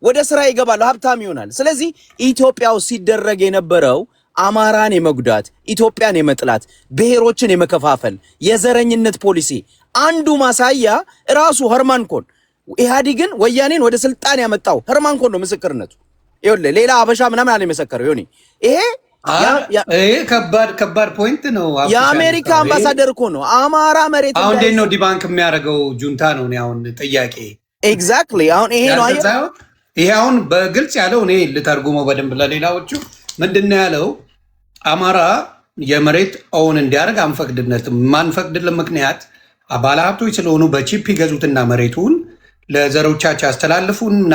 ወደ ስራ ይገባል ሀብታም ይሆናል ስለዚህ ኢትዮጵያው ሲደረግ የነበረው አማራን የመጉዳት ኢትዮጵያን የመጥላት ብሔሮችን የመከፋፈል የዘረኝነት ፖሊሲ አንዱ ማሳያ ራሱ ሄርማን ኮን ኢህአዲግን ወያኔን ወደ ስልጣን ያመጣው ሄርማን ኮን ነው ምስክርነቱ ይኸውልህ ሌላ አበሻ ምናምን አለ መሰከረው ይሁን ይሄ ከባድ ፖይንት ነው የአሜሪካ አምባሳደር እኮ ነው አማራ መሬት አሁን እንዴት ነው ዲባንክ የሚያደርገው ጁንታ ነው አሁን ጥያቄ ኤግዛክትሊ አሁን ይሄ ነው ይሄ አሁን በግልጽ ያለው እኔ ልተርጉመው በደንብ ለሌላዎቹ ምንድነው ያለው አማራ የመሬት ኦውን እንዲያደርግ አንፈቅድነትም ማንፈቅድለት ምክንያት ባለሀብቶች ስለሆኑ በቺፕ ይገዙትና መሬቱን ለዘሮቻቸው ያስተላልፉና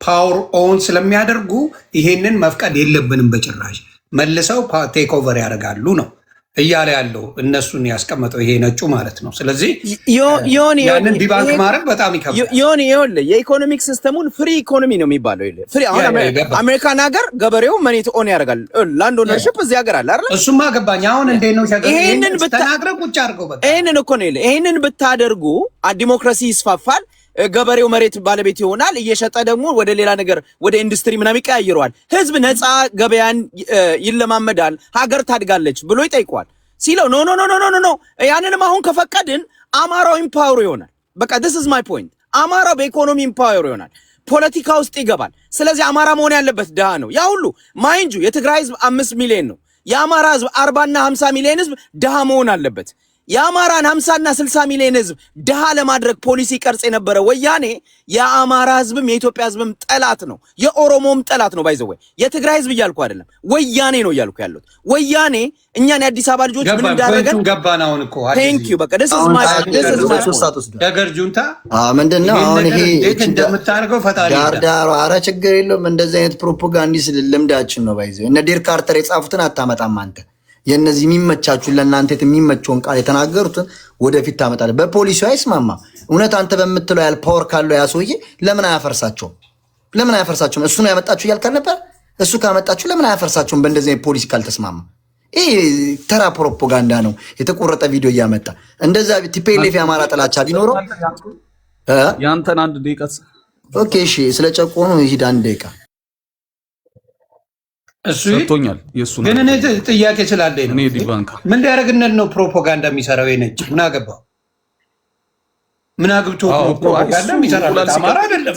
ፓወር ኦን ስለሚያደርጉ ይሄንን መፍቀድ የለብንም በጭራሽ መልሰው ቴክ ኦቨር ያደርጋሉ ነው እያለ ያለው እነሱን ያስቀመጠው ይሄ ነጩ ማለት ነው ስለዚህ ያንን ዲባንክ ማድረግ በጣም ይከብዳል ይኸውልህ የኢኮኖሚክ ሲስተሙን ፍሪ ኢኮኖሚ ነው የሚባለው ይኸውልህ ፍሪ አሁን አሜሪካን ሀገር ገበሬው መሬት ኦን ያደርጋል ላንድ ኦነርሺፕ እዚህ ሀገር አለ አይደል እሱማ ገባኝ አሁን እንዴት ነው ይሄንን ተናግረህ ቁጭ አድርገው በቃ ይሄንን እኮ ነው ይሄንን ብታደርጉ ዲሞክራሲ ይስፋፋል ገበሬው መሬት ባለቤት ይሆናል እየሸጠ ደግሞ ወደ ሌላ ነገር ወደ ኢንዱስትሪ ምናምን ይቀያይረዋል ህዝብ ነፃ ገበያን ይለማመዳል ሀገር ታድጋለች ብሎ ይጠይቋል ሲለው ኖ ያንንም አሁን ከፈቀድን አማራው ኢምፓወር ይሆናል በቃ this is my point አማራው በኢኮኖሚ ኢምፓወር ይሆናል ፖለቲካ ውስጥ ይገባል ስለዚህ አማራ መሆን ያለበት ደሃ ነው ያ ሁሉ ማይንጁ የትግራይ ህዝብ 5 ሚሊዮን ነው የአማራ ህዝብ 40 እና 50 ሚሊዮን ህዝብ ደሃ መሆን አለበት የአማራን 50 እና 60 ሚሊዮን ህዝብ ደሃ ለማድረግ ፖሊሲ ቀርጽ የነበረ ወያኔ የአማራ ህዝብም የኢትዮጵያ ህዝብም ጠላት ነው የኦሮሞም ጠላት ነው ባይዘው የትግራይ ህዝብ እያልኩ አይደለም ወያኔ ነው እያልኩ ያለው ወያኔ እኛን የአዲስ አበባ ልጆች ምን እንዳደረገን ገባናውን እኮ ቴንክ ዩ በቃ this is my ነገር ጁንታ ምንድነው አሁን ይሄ እንደምታደርገው ፈጣሪ ዳርዳር ኧረ ችግር የለውም እንደዚህ አይነት ፕሮፓጋንዲስት ልምዳችን ነው ባይዘው እነ ዴር ካርተር የጻፉትን አታመጣም አንተ የነዚህ የሚመቻቹ ለእናንተ የሚመቸውን ቃል የተናገሩትን ወደፊት ታመጣለህ በፖሊሲው አይስማማ እውነት አንተ በምትለው ያል ፓወር ካለው ያሶዬ ለምን አያፈርሳቸውም እሱ ነው ያመጣችሁ ያልካል ነበር እሱ ካመጣችሁ ለምን አያፈርሳቸውም በእንደዚህ አይነት ፖሊሲ ካልተስማማ ይሄ ተራ ፕሮፓጋንዳ ነው የተቆረጠ ቪዲዮ እያመጣ እንደዛ ቲፒኤልኤፍ ያማራ ጥላቻ ቢኖረው ያንተን አንድ ደቂቃ ኦኬ እሺ ስለጨቆኑ ይሄድ አንድ ደቂቃ እሱ ሰጥቶኛል የሱ ነው ግን እኔ ጥያቄ ስላለኝ እኔ ዲባንክ ምን ያደርግነን ነው ፕሮፓጋንዳ የሚሰራው የነጭ ምን አገባው ምን አግብቶ ፕሮፓጋንዳ የሚሰራው አማራ አይደለም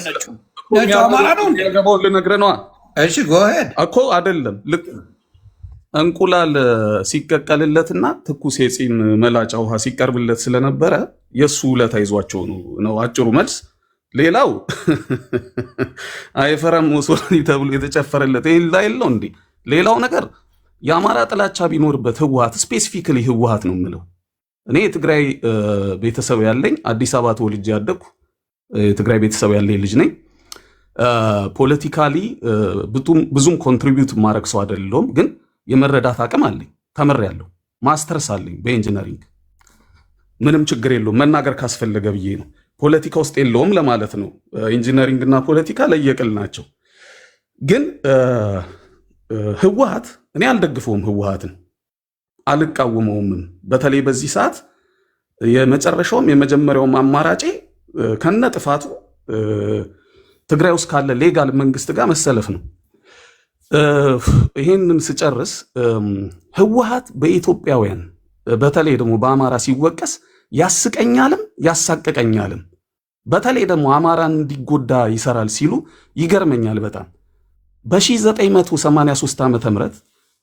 ነጭ አማራ ነው ያገባው ልነግርህ ነው እሺ ጎ ሄድ እኮ አይደለም ልክ እንቁላል ሲቀቀልለትና ትኩስ የፂም መላጫ ውሃ ሲቀርብለት ስለነበረ የሱ ውለታ ይዟቸው ነው አጭሩ መልስ ሌላው አይፈራም ሙሶሊኒ ተብሎ የተጨፈረለት የለው እንዴ? ሌላው ነገር የአማራ ጥላቻ ቢኖርበት ህወሓት ስፔሲፊካሊ ህወሓት ነው የምለው። እኔ የትግራይ ቤተሰብ ያለኝ አዲስ አበባ ተወልጄ ያደግኩ የትግራይ ቤተሰብ ያለኝ ልጅ ነኝ። ፖለቲካሊ ብዙም ኮንትሪቢዩት ማድረግ ሰው አይደለሁም፣ ግን የመረዳት አቅም አለኝ። ተምሬያለሁ፣ ማስተርስ አለኝ በኢንጂነሪንግ። ምንም ችግር የለውም መናገር ካስፈለገ ብዬ ነው። ፖለቲካ ውስጥ የለውም ለማለት ነው። ኢንጂነሪንግ እና ፖለቲካ ለየቅል ናቸው። ግን ህወሓት እኔ አልደግፈውም፣ ህወሓትን አልቃወመውምም። በተለይ በዚህ ሰዓት የመጨረሻውም የመጀመሪያውም አማራጬ ከነ ጥፋቱ ትግራይ ውስጥ ካለ ሌጋል መንግስት ጋር መሰለፍ ነው። ይሄንን ስጨርስ ህወሓት በኢትዮጵያውያን በተለይ ደግሞ በአማራ ሲወቀስ ያስቀኛልም ያሳቀቀኛልም። በተለይ ደግሞ አማራን እንዲጎዳ ይሰራል ሲሉ ይገርመኛል በጣም። በ1983 ዓመተ ምህረት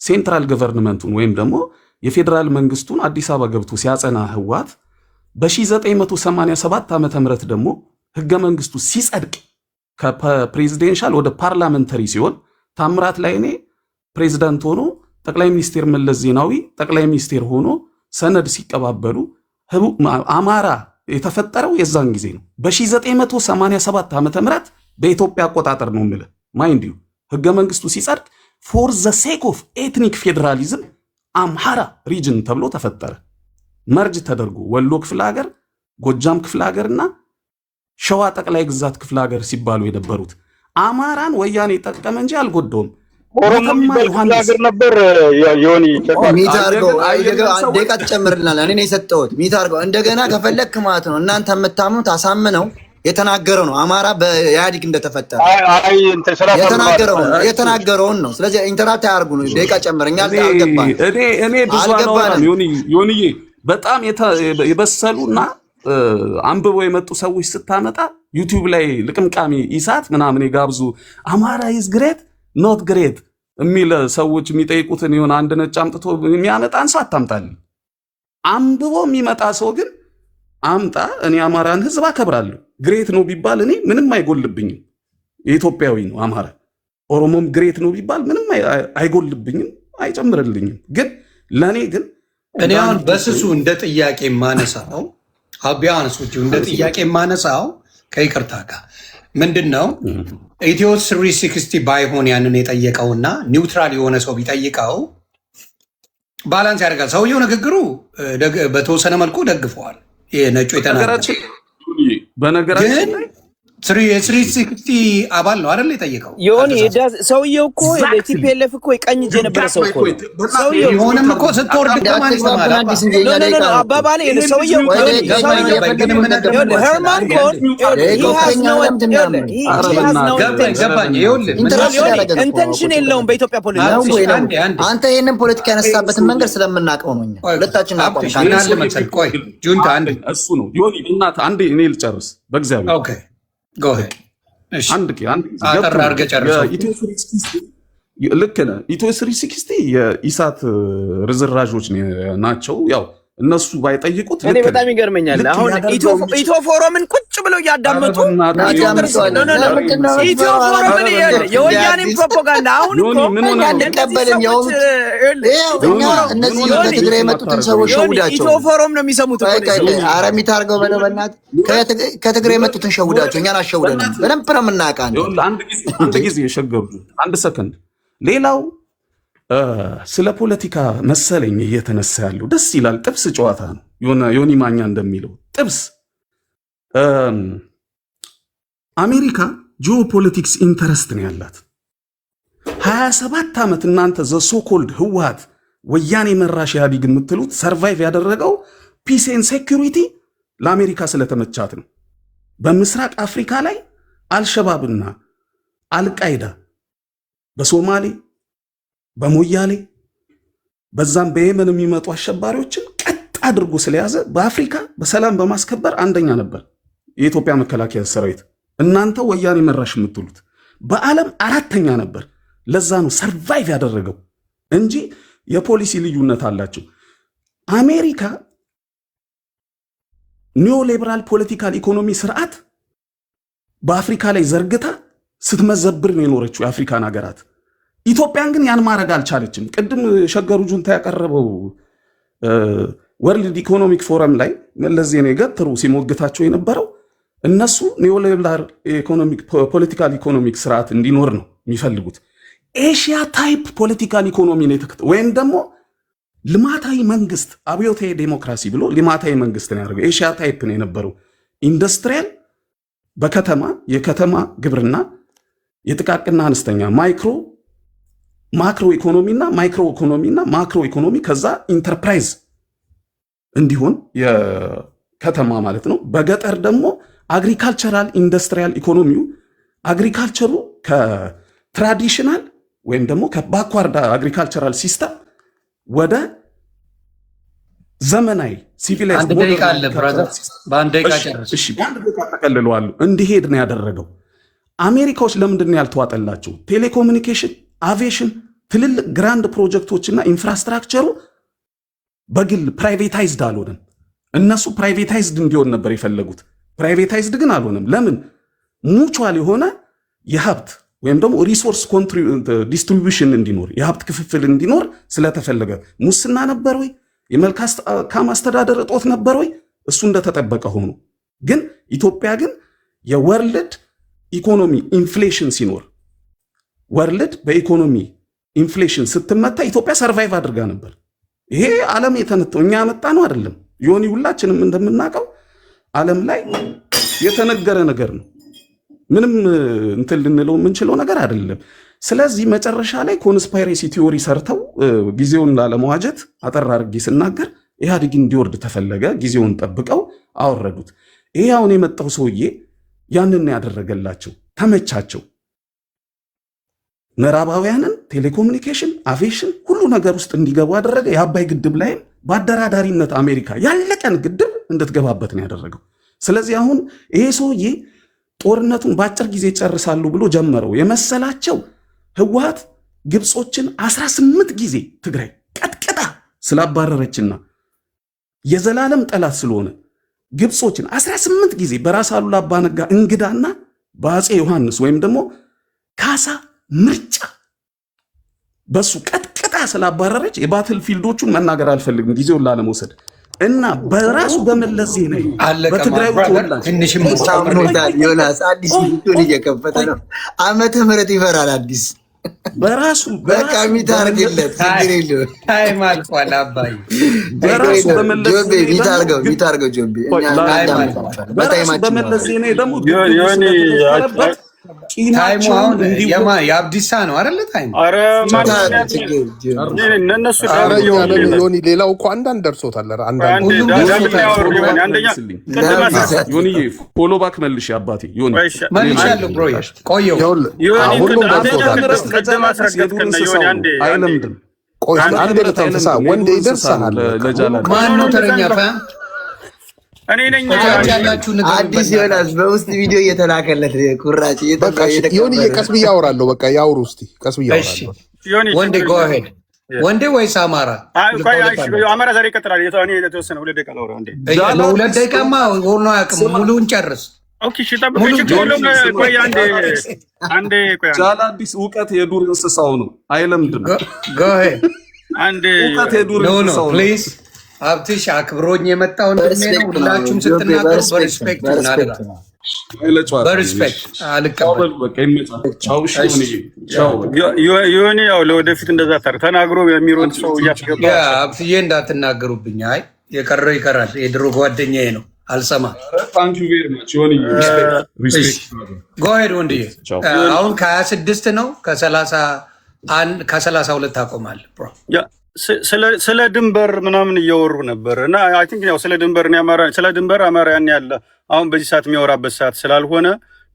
ሴንትራል ገቨርንመንቱን ወይም ደግሞ የፌዴራል መንግስቱን አዲስ አበባ ገብቶ ሲያጸና ህወሓት በ1987 ዓመተ ምህረት ደግሞ ህገ መንግስቱ ሲጸድቅ ከፕሬዚደንሻል ወደ ፓርላመንተሪ ሲሆን ታምራት ላይኔ ፕሬዝዳንት ሆኖ ጠቅላይ ሚኒስቴር መለስ ዜናዊ ጠቅላይ ሚኒስቴር ሆኖ ሰነድ ሲቀባበሉ አማራ የተፈጠረው የዛን ጊዜ ነው። በ1987 ዓመተ ምህረት በኢትዮጵያ አቆጣጠር ነው የምልህ። ማይንድ ዩ ህገ መንግስቱ ሲጸድቅ ፎር ዘ ሴክ ኦፍ ኤትኒክ ፌዴራሊዝም አምሃራ ሪጅን ተብሎ ተፈጠረ። መርጅ ተደርጎ ወሎ ክፍለ ሀገር፣ ጎጃም ክፍለ ሀገርና ሸዋ ጠቅላይ ግዛት ክፍለ ሀገር ሲባሉ የነበሩት አማራን ወያኔ ጠቀመ እንጂ አልጎደውም። ኦሮሞ ሀገር ነበር ዮኒ ሚታርገው ደቂቃ ትጨምርልናል። እኔ ነው የሰጠሁት ሚታርገው። እንደገና ከፈለክ ማለት ነው እናንተ የምታምኑት አሳምነው የተናገረው ነው። አማራ በኢህአዴግ እንደተፈጠረ የተናገረውን ነው። ስለዚህ ኢንተራክት አያርጉ ነው። ደቂቃ ጨምረኛ አልገባን። እኔ ብዙ አላወራም ዮኒዬ። በጣም የበሰሉና አንብበው የመጡ ሰዎች ስታመጣ ዩቲዩብ ላይ ልቅምቃሚ ኢሳት ምናምን የጋብዙ አማራ ኢዝ ግሬት ኖት ግሬት የሚል ሰዎች የሚጠይቁትን የሆነ አንድ ነጭ አምጥቶ የሚያመጣን ሰው አታምጣልኝ። አንብቦ የሚመጣ ሰው ግን አምጣ። እኔ አማራን ህዝብ አከብራለሁ። ግሬት ነው ቢባል እኔ ምንም አይጎልብኝም። የኢትዮጵያዊ ነው አማራ። ኦሮሞም ግሬት ነው ቢባል ምንም አይጎልብኝም፣ አይጨምርልኝም። ግን ለእኔ ግን እኔ አሁን በስሱ እንደ ጥያቄ የማነሳው ቢያንሶቹ እንደ ጥያቄ የማነሳው ከይቅርታ ጋር ምንድን ነው ኢትዮ 360 ባይሆን ያንን የጠየቀውና ኒውትራል የሆነ ሰው ቢጠይቀው ባላንስ ያደርጋል። ሰውየው ንግግሩ በተወሰነ መልኩ ደግፈዋል። ነጩ የተናገረው በነገራችን ላይ 360 አባል ነው አይደል የጠየቀው? ሰውየው እኮ ቲፒኤልኤፍ እኮ የቀኝ እጅ የነበረ ሰው እኮ ሰውየው ቢሆንም እኮ ስትወርድ ማን ይሰማል? አባባሌ ሰውየው ሄርማን ኮን ገባኝ። ኢንቴንሽን የለውም በኢትዮጵያ ፖለቲካ። አንተ ይህንን ፖለቲካ ያነሳበትን መንገድ ስለምናውቀው ነው። እኛ ሁለታችን ቆይ ጁንታ አንድ እሱ ነው ዮኒ። እናትህ አንዴ እኔ ልጨርስ በእግዚአብሔር። ኦኬ ልክ ነህ። ኢትዮ 360 የኢሳት ርዝራዦች ናቸው። ያው እነሱ ባይጠይቁት እኔ በጣም ይገርመኛል። አሁን ኢትዮ ፎረምን ቁጭ ብለው እያዳመጡ ኢትዮ ፎረምን የወያኔን ፕሮፓጋንዳ አሁን አንቀበልም። እነዚህ ከትግራይ የመጡትን ሰዎች ሸውዳቸው ኢትዮ ፎረም ነው የሚሰሙት። ኧረ የሚታርገው በለው በእናትህ ከትግራይ የመጡትን ሸውዳቸው፣ እኛን አሸውደንም በደንብ ነው የምናውቃለን። አንድ ጊዜ የሸገሩ አንድ ሰከንድ። ሌላው ስለ ፖለቲካ መሰለኝ እየተነሳ ያለው ደስ ይላል። ጥብስ ጨዋታ ነው። ዮኒ ማኛ እንደሚለው ጥብስ። አሜሪካ ጂኦፖለቲክስ ኢንተረስት ነው ያላት። 27 ዓመት እናንተ ዘሶኮልድ ህወሓት ወያኔ መራሽ ኢህአዴግ የምትሉት ሰርቫይቭ ያደረገው ፒስ ኤንድ ሴኩሪቲ ለአሜሪካ ስለተመቻት ነው። በምስራቅ አፍሪካ ላይ አልሸባብና አልቃይዳ በሶማሌ በሞያሌ በዛም በየመን የሚመጡ አሸባሪዎችን ቀጥ አድርጎ ስለያዘ በአፍሪካ በሰላም በማስከበር አንደኛ ነበር የኢትዮጵያ መከላከያ ሰራዊት። እናንተ ወያኔ መራሽ የምትሉት በዓለም 4ኛ ነበር። ለዛ ነው ሰርቫይቭ ያደረገው እንጂ የፖሊሲ ልዩነት አላቸው። አሜሪካ ኒዮ ሊበራል ፖለቲካል ኢኮኖሚ ስርዓት በአፍሪካ ላይ ዘርግታ ስትመዘብር ነው የኖረችው የአፍሪካን ሀገራት። ኢትዮጵያን ግን ያን ማድረግ አልቻለችም። ቅድም ሸገሩ ጁንታ ያቀረበው ወርልድ ኢኮኖሚክ ፎረም ላይ መለስ ዜናዊ ገትሩ ሲሞግታቸው የነበረው እነሱ ኒዮሊበራል ፖለቲካል ኢኮኖሚክ ስርዓት እንዲኖር ነው የሚፈልጉት። ኤሽያ ታይፕ ፖለቲካል ኢኮኖሚ ነው ወይም ደግሞ ልማታዊ መንግስት አብዮታዊ ዴሞክራሲ ብሎ ልማታዊ መንግስት ነው ያደረገው። ኤሽያ ታይፕ ነው የነበረው። ኢንዱስትሪያል በከተማ የከተማ ግብርና፣ የጥቃቅና አነስተኛ ማክሮ ኢኮኖሚና ማይክሮ ኢኮኖሚና ማክሮ ኢኮኖሚ ከዛ ኢንተርፕራይዝ እንዲሆን የከተማ ማለት ነው። በገጠር ደግሞ አግሪካልቸራል ኢንዱስትሪያል ኢኮኖሚው አግሪካልቸሩ ከትራዲሽናል ወይም ደግሞ ከባክዋርድ አግሪካልቸራል ሲስተም ወደ ዘመናዊ ሲቪላይዝድ በአንድ ደቂቃ ተቀልለዋል እንዲሄድ ነው ያደረገው። አሜሪካዎች ለምንድን ነው ያልተዋጠላቸው? ቴሌኮሙኒኬሽን፣ አቪዬሽን፣ ትልልቅ ግራንድ ፕሮጀክቶችና ኢንፍራስትራክቸሩ በግል ፕራይቬታይዝድ አልሆነም። እነሱ ፕራይቬታይዝድ እንዲሆን ነበር የፈለጉት። ፕራይቬታይዝድ ግን አልሆነም። ለምን? ሙቹዋል የሆነ የሀብት ወይም ደግሞ ሪሶርስ ዲስትሪቢዩሽን እንዲኖር የሀብት ክፍፍል እንዲኖር ስለተፈለገ። ሙስና ነበር ወይ? የመልካም አስተዳደር እጦት ነበር ወይ? እሱ እንደተጠበቀ ሆኖ ግን ኢትዮጵያ ግን የወርልድ ኢኮኖሚ ኢንፍሌሽን ሲኖር ወርልድ በኢኮኖሚ ኢንፍሌሽን ስትመታ ኢትዮጵያ ሰርቫይቭ አድርጋ ነበር። ይሄ ዓለም የተነተው እኛ ያመጣ ነው አይደለም። ዮኒ ሁላችንም እንደምናውቀው ዓለም ላይ የተነገረ ነገር ነው። ምንም እንትን ልንለው የምንችለው ነገር አይደለም። ስለዚህ መጨረሻ ላይ ኮንስፓይሬሲ ቲዮሪ ሰርተው ጊዜውን ላለመዋጀት አጠር አድርጌ ስናገር ኢህአዴግ እንዲወርድ ተፈለገ። ጊዜውን ጠብቀው አወረዱት። ይሄ አሁን የመጣው ሰውዬ ያንን ያደረገላቸው ተመቻቸው። ምዕራባውያንን ቴሌኮሙኒኬሽን፣ አቪዬሽን ሁሉ ነገር ውስጥ እንዲገቡ አደረገ። የአባይ ግድብ ላይም በአደራዳሪነት አሜሪካ ያለቀን ግድብ እንድትገባበት ነው ያደረገው። ስለዚህ አሁን ይሄ ሰውዬ ጦርነቱን በአጭር ጊዜ ጨርሳሉ ብሎ ጀመረው የመሰላቸው ህወሓት ግብጾችን 18 ጊዜ ትግራይ ቀጥቅጣ ስላባረረችና የዘላለም ጠላት ስለሆነ ግብጾችን 18 ጊዜ በራስ አሉላ አባነጋ እንግዳና በአፄ ዮሐንስ ወይም ደግሞ ካሳ ምርጫ በሱ ቀጥቅጣ ስላባረረች የባትል ፊልዶቹን መናገር አልፈልግም ጊዜውን ላለመውሰድ እና በራሱ በመለስ ዜናዊ በትግራይ ተወላጅ ትንሽም ዮናስ አዲስ ቪዲዮን እየከፈተ ነው። ዓመተ ምህረት ይፈራል አዲስ በራሱ በቃ ሚታርግለት ችግር የለውም። ታይም አልቋል። አባይ በራሱ በመለስ ዜናዊ ደግሞ ታይሙ አሁን የአብዲሳ ነው አይደለ? ታይሙ ዮኒ ሌላው እኮ አንዳንድ ደርሶታል። ፎሎ ባክ መልሽ አባቴ ዮኒ መልሻለሁ። ብሮ ቆየው ሁሉም ደርሶታል። አይለምድም። አንድ ተንፍሳ ወንድ ይደርሳል። ማነው ተረኛ? እኔ ነኝ ያላችሁ ነገር አዲስ ዮናስ በውስጥ ቪዲዮ እየተላከለት ቁራጭ ዮኒ ቀስ ብዬ አወራለሁ። በቃ ያውሩ እስቲ ቀስ ብዬ አወራለሁ። ወንዴ ጎ አሄድ ወንዴ ወይስ አማራ? አማራ ዛሬ ይቀጥላል። እኔ የተወሰነ 2 ደቂቃ ላውራ እንዴ። 2 ደቂቃማ ሆኖ አያውቅም። ሙሉውን ጨርስ። ኦኬ እሺ፣ ጠብቁኝ። ቆይ አንዴ ጃላ አዲስ እውቀት የዱር እንስሳው ነው። አይለምድም። ጎ አሄድ አንዴ እውቀት የዱር እንስሳው ነው። ፕሊዝ ሀብትሽ አክብሮኝ የመጣው እንደኔ ነው። ሁላችሁም ስትናገሩ በሪስፔክት እናደርጋ በሪስፔክት አልቀበል። ዮኒ ያው ለወደፊት እንደዛ ተናግሮ የሚሮጥ ሰው እያስገባ ሀብትዬ እንዳትናገሩብኝ። አይ የቀረው ይቀራል። የድሮ ጓደኛዬ ነው። አልሰማ ጎሄድ ወንድዬ። አሁን ከ26 ነው ከ32 አቆማል። ስለ ድንበር ምናምን እያወሩ ነበር እና አይ ቲንክ ያው ስለ ድንበር አማራ ያን ያለ አሁን በዚህ ሰዓት የሚያወራበት ሰዓት ስላልሆነ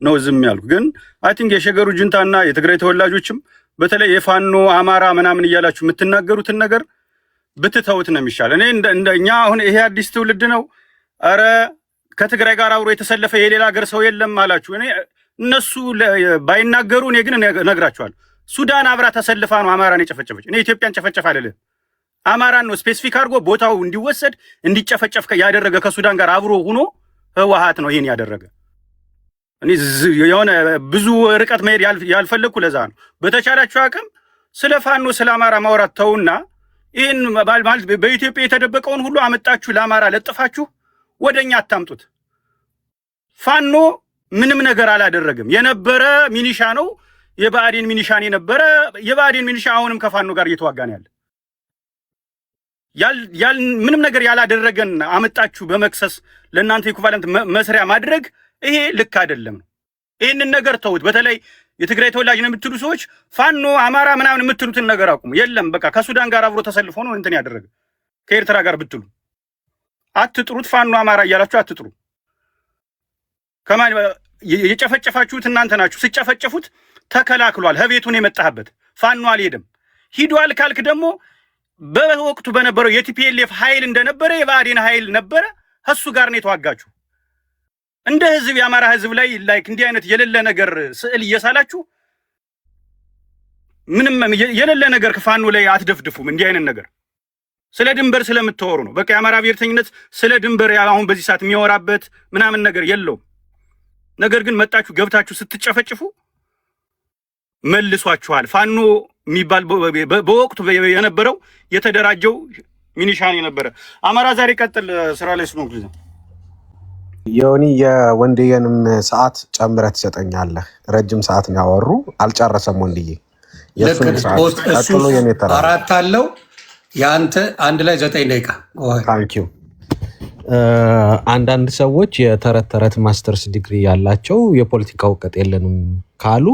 ነው ዝም ያልኩ። ግን አይ ቲንክ የሸገሩ ጁንታና የትግራይ ተወላጆችም በተለይ የፋኖ አማራ ምናምን እያላችሁ የምትናገሩትን ነገር ብትተውት ነው የሚሻል። እኔ እኛ አሁን ይሄ አዲስ ትውልድ ነው፣ ኧረ ከትግራይ ጋር አብሮ የተሰለፈ የሌላ ሀገር ሰው የለም አላችሁ። እኔ እነሱ ባይናገሩ እኔ ግን እነግራችኋለሁ። ሱዳን አብራ ተሰልፋ ነው አማራን የጨፈጨፈች። እኔ ኢትዮጵያን ጨፈጨፍ አይደለም አማራን ነው ስፔሲፊክ አድርጎ ቦታው እንዲወሰድ እንዲጨፈጨፍ ያደረገ ከሱዳን ጋር አብሮ ሆኖ ህወሓት ነው ይሄን ያደረገ እኔ የሆነ ብዙ ርቀት መሄድ ያልፈለኩ ለዛ ነው። በተቻላችሁ አቅም ስለ ፋኖ ስለ አማራ ማውራት ተውና ይህን ማለት በኢትዮጵያ የተደበቀውን ሁሉ አመጣችሁ ለአማራ ለጥፋችሁ ወደኛ አታምጡት። ፋኖ ምንም ነገር አላደረገም። የነበረ ሚኒሻ ነው። የብአዴን ሚኒሻን የነበረ የብአዴን ሚኒሻ አሁንም ከፋኖ ጋር እየተዋጋ ነው ያለ። ምንም ነገር ያላደረገን አመጣችሁ በመክሰስ ለእናንተ ኢኩቫለንት መስሪያ ማድረግ ይሄ ልክ አይደለም። ይህንን ነገር ተውት። በተለይ የትግራይ ተወላጅ ነው የምትሉ ሰዎች ፋኖ አማራ ምናምን የምትሉትን ነገር አቁሙ። የለም በቃ ከሱዳን ጋር አብሮ ተሰልፎ ነው እንትን ያደረገ። ከኤርትራ ጋር ብትሉ አትጥሩት። ፋኖ አማራ እያላችሁ አትጥሩ። ከማን የጨፈጨፋችሁት እናንተ ናችሁ። ስጨፈጨፉት ተከላክሏል። ህቤቱን የመጣህበት ፋኖ አልሄደም። ሂዷል ካልክ ደግሞ በወቅቱ በነበረው የቲፒኤልኤፍ ኃይል እንደነበረ የብአዴን ኃይል ነበረ። ከሱ ጋር ነው የተዋጋችሁ። እንደ ህዝብ የአማራ ህዝብ ላይ ላይክ እንዲህ አይነት የሌለ ነገር ስዕል እየሳላችሁ ምንም የሌለ ነገር ከፋኖ ላይ አትደፍድፉም። እንዲህ አይነት ነገር ስለ ድንበር ስለምትወሩ ነው። በቃ የአማራ ብሔርተኝነት ስለ ድንበር አሁን በዚህ ሰዓት የሚያወራበት ምናምን ነገር የለውም። ነገር ግን መጣችሁ ገብታችሁ ስትጨፈጭፉ መልሷችኋል። ፋኖ የሚባል በወቅቱ የነበረው የተደራጀው ሚኒሻን የነበረ አማራ ዛሬ ቀጥል ስራ ላይ ስለሆንኩ ነው። ዮኒ የወንድየንም ሰዓት ጨምረህ ትሰጠኛለህ። ረጅም ሰዓት ነው ያወሩ፣ አልጨረሰም ወንድዬ። እሱ 4 አለው የአንተ አንድ ላይ 9 ደቂቃ። ታንኪዩ። አንዳንድ ሰዎች የተረት ተረት ማስተርስ ዲግሪ ያላቸው የፖለቲካ እውቀት የለንም ካሉ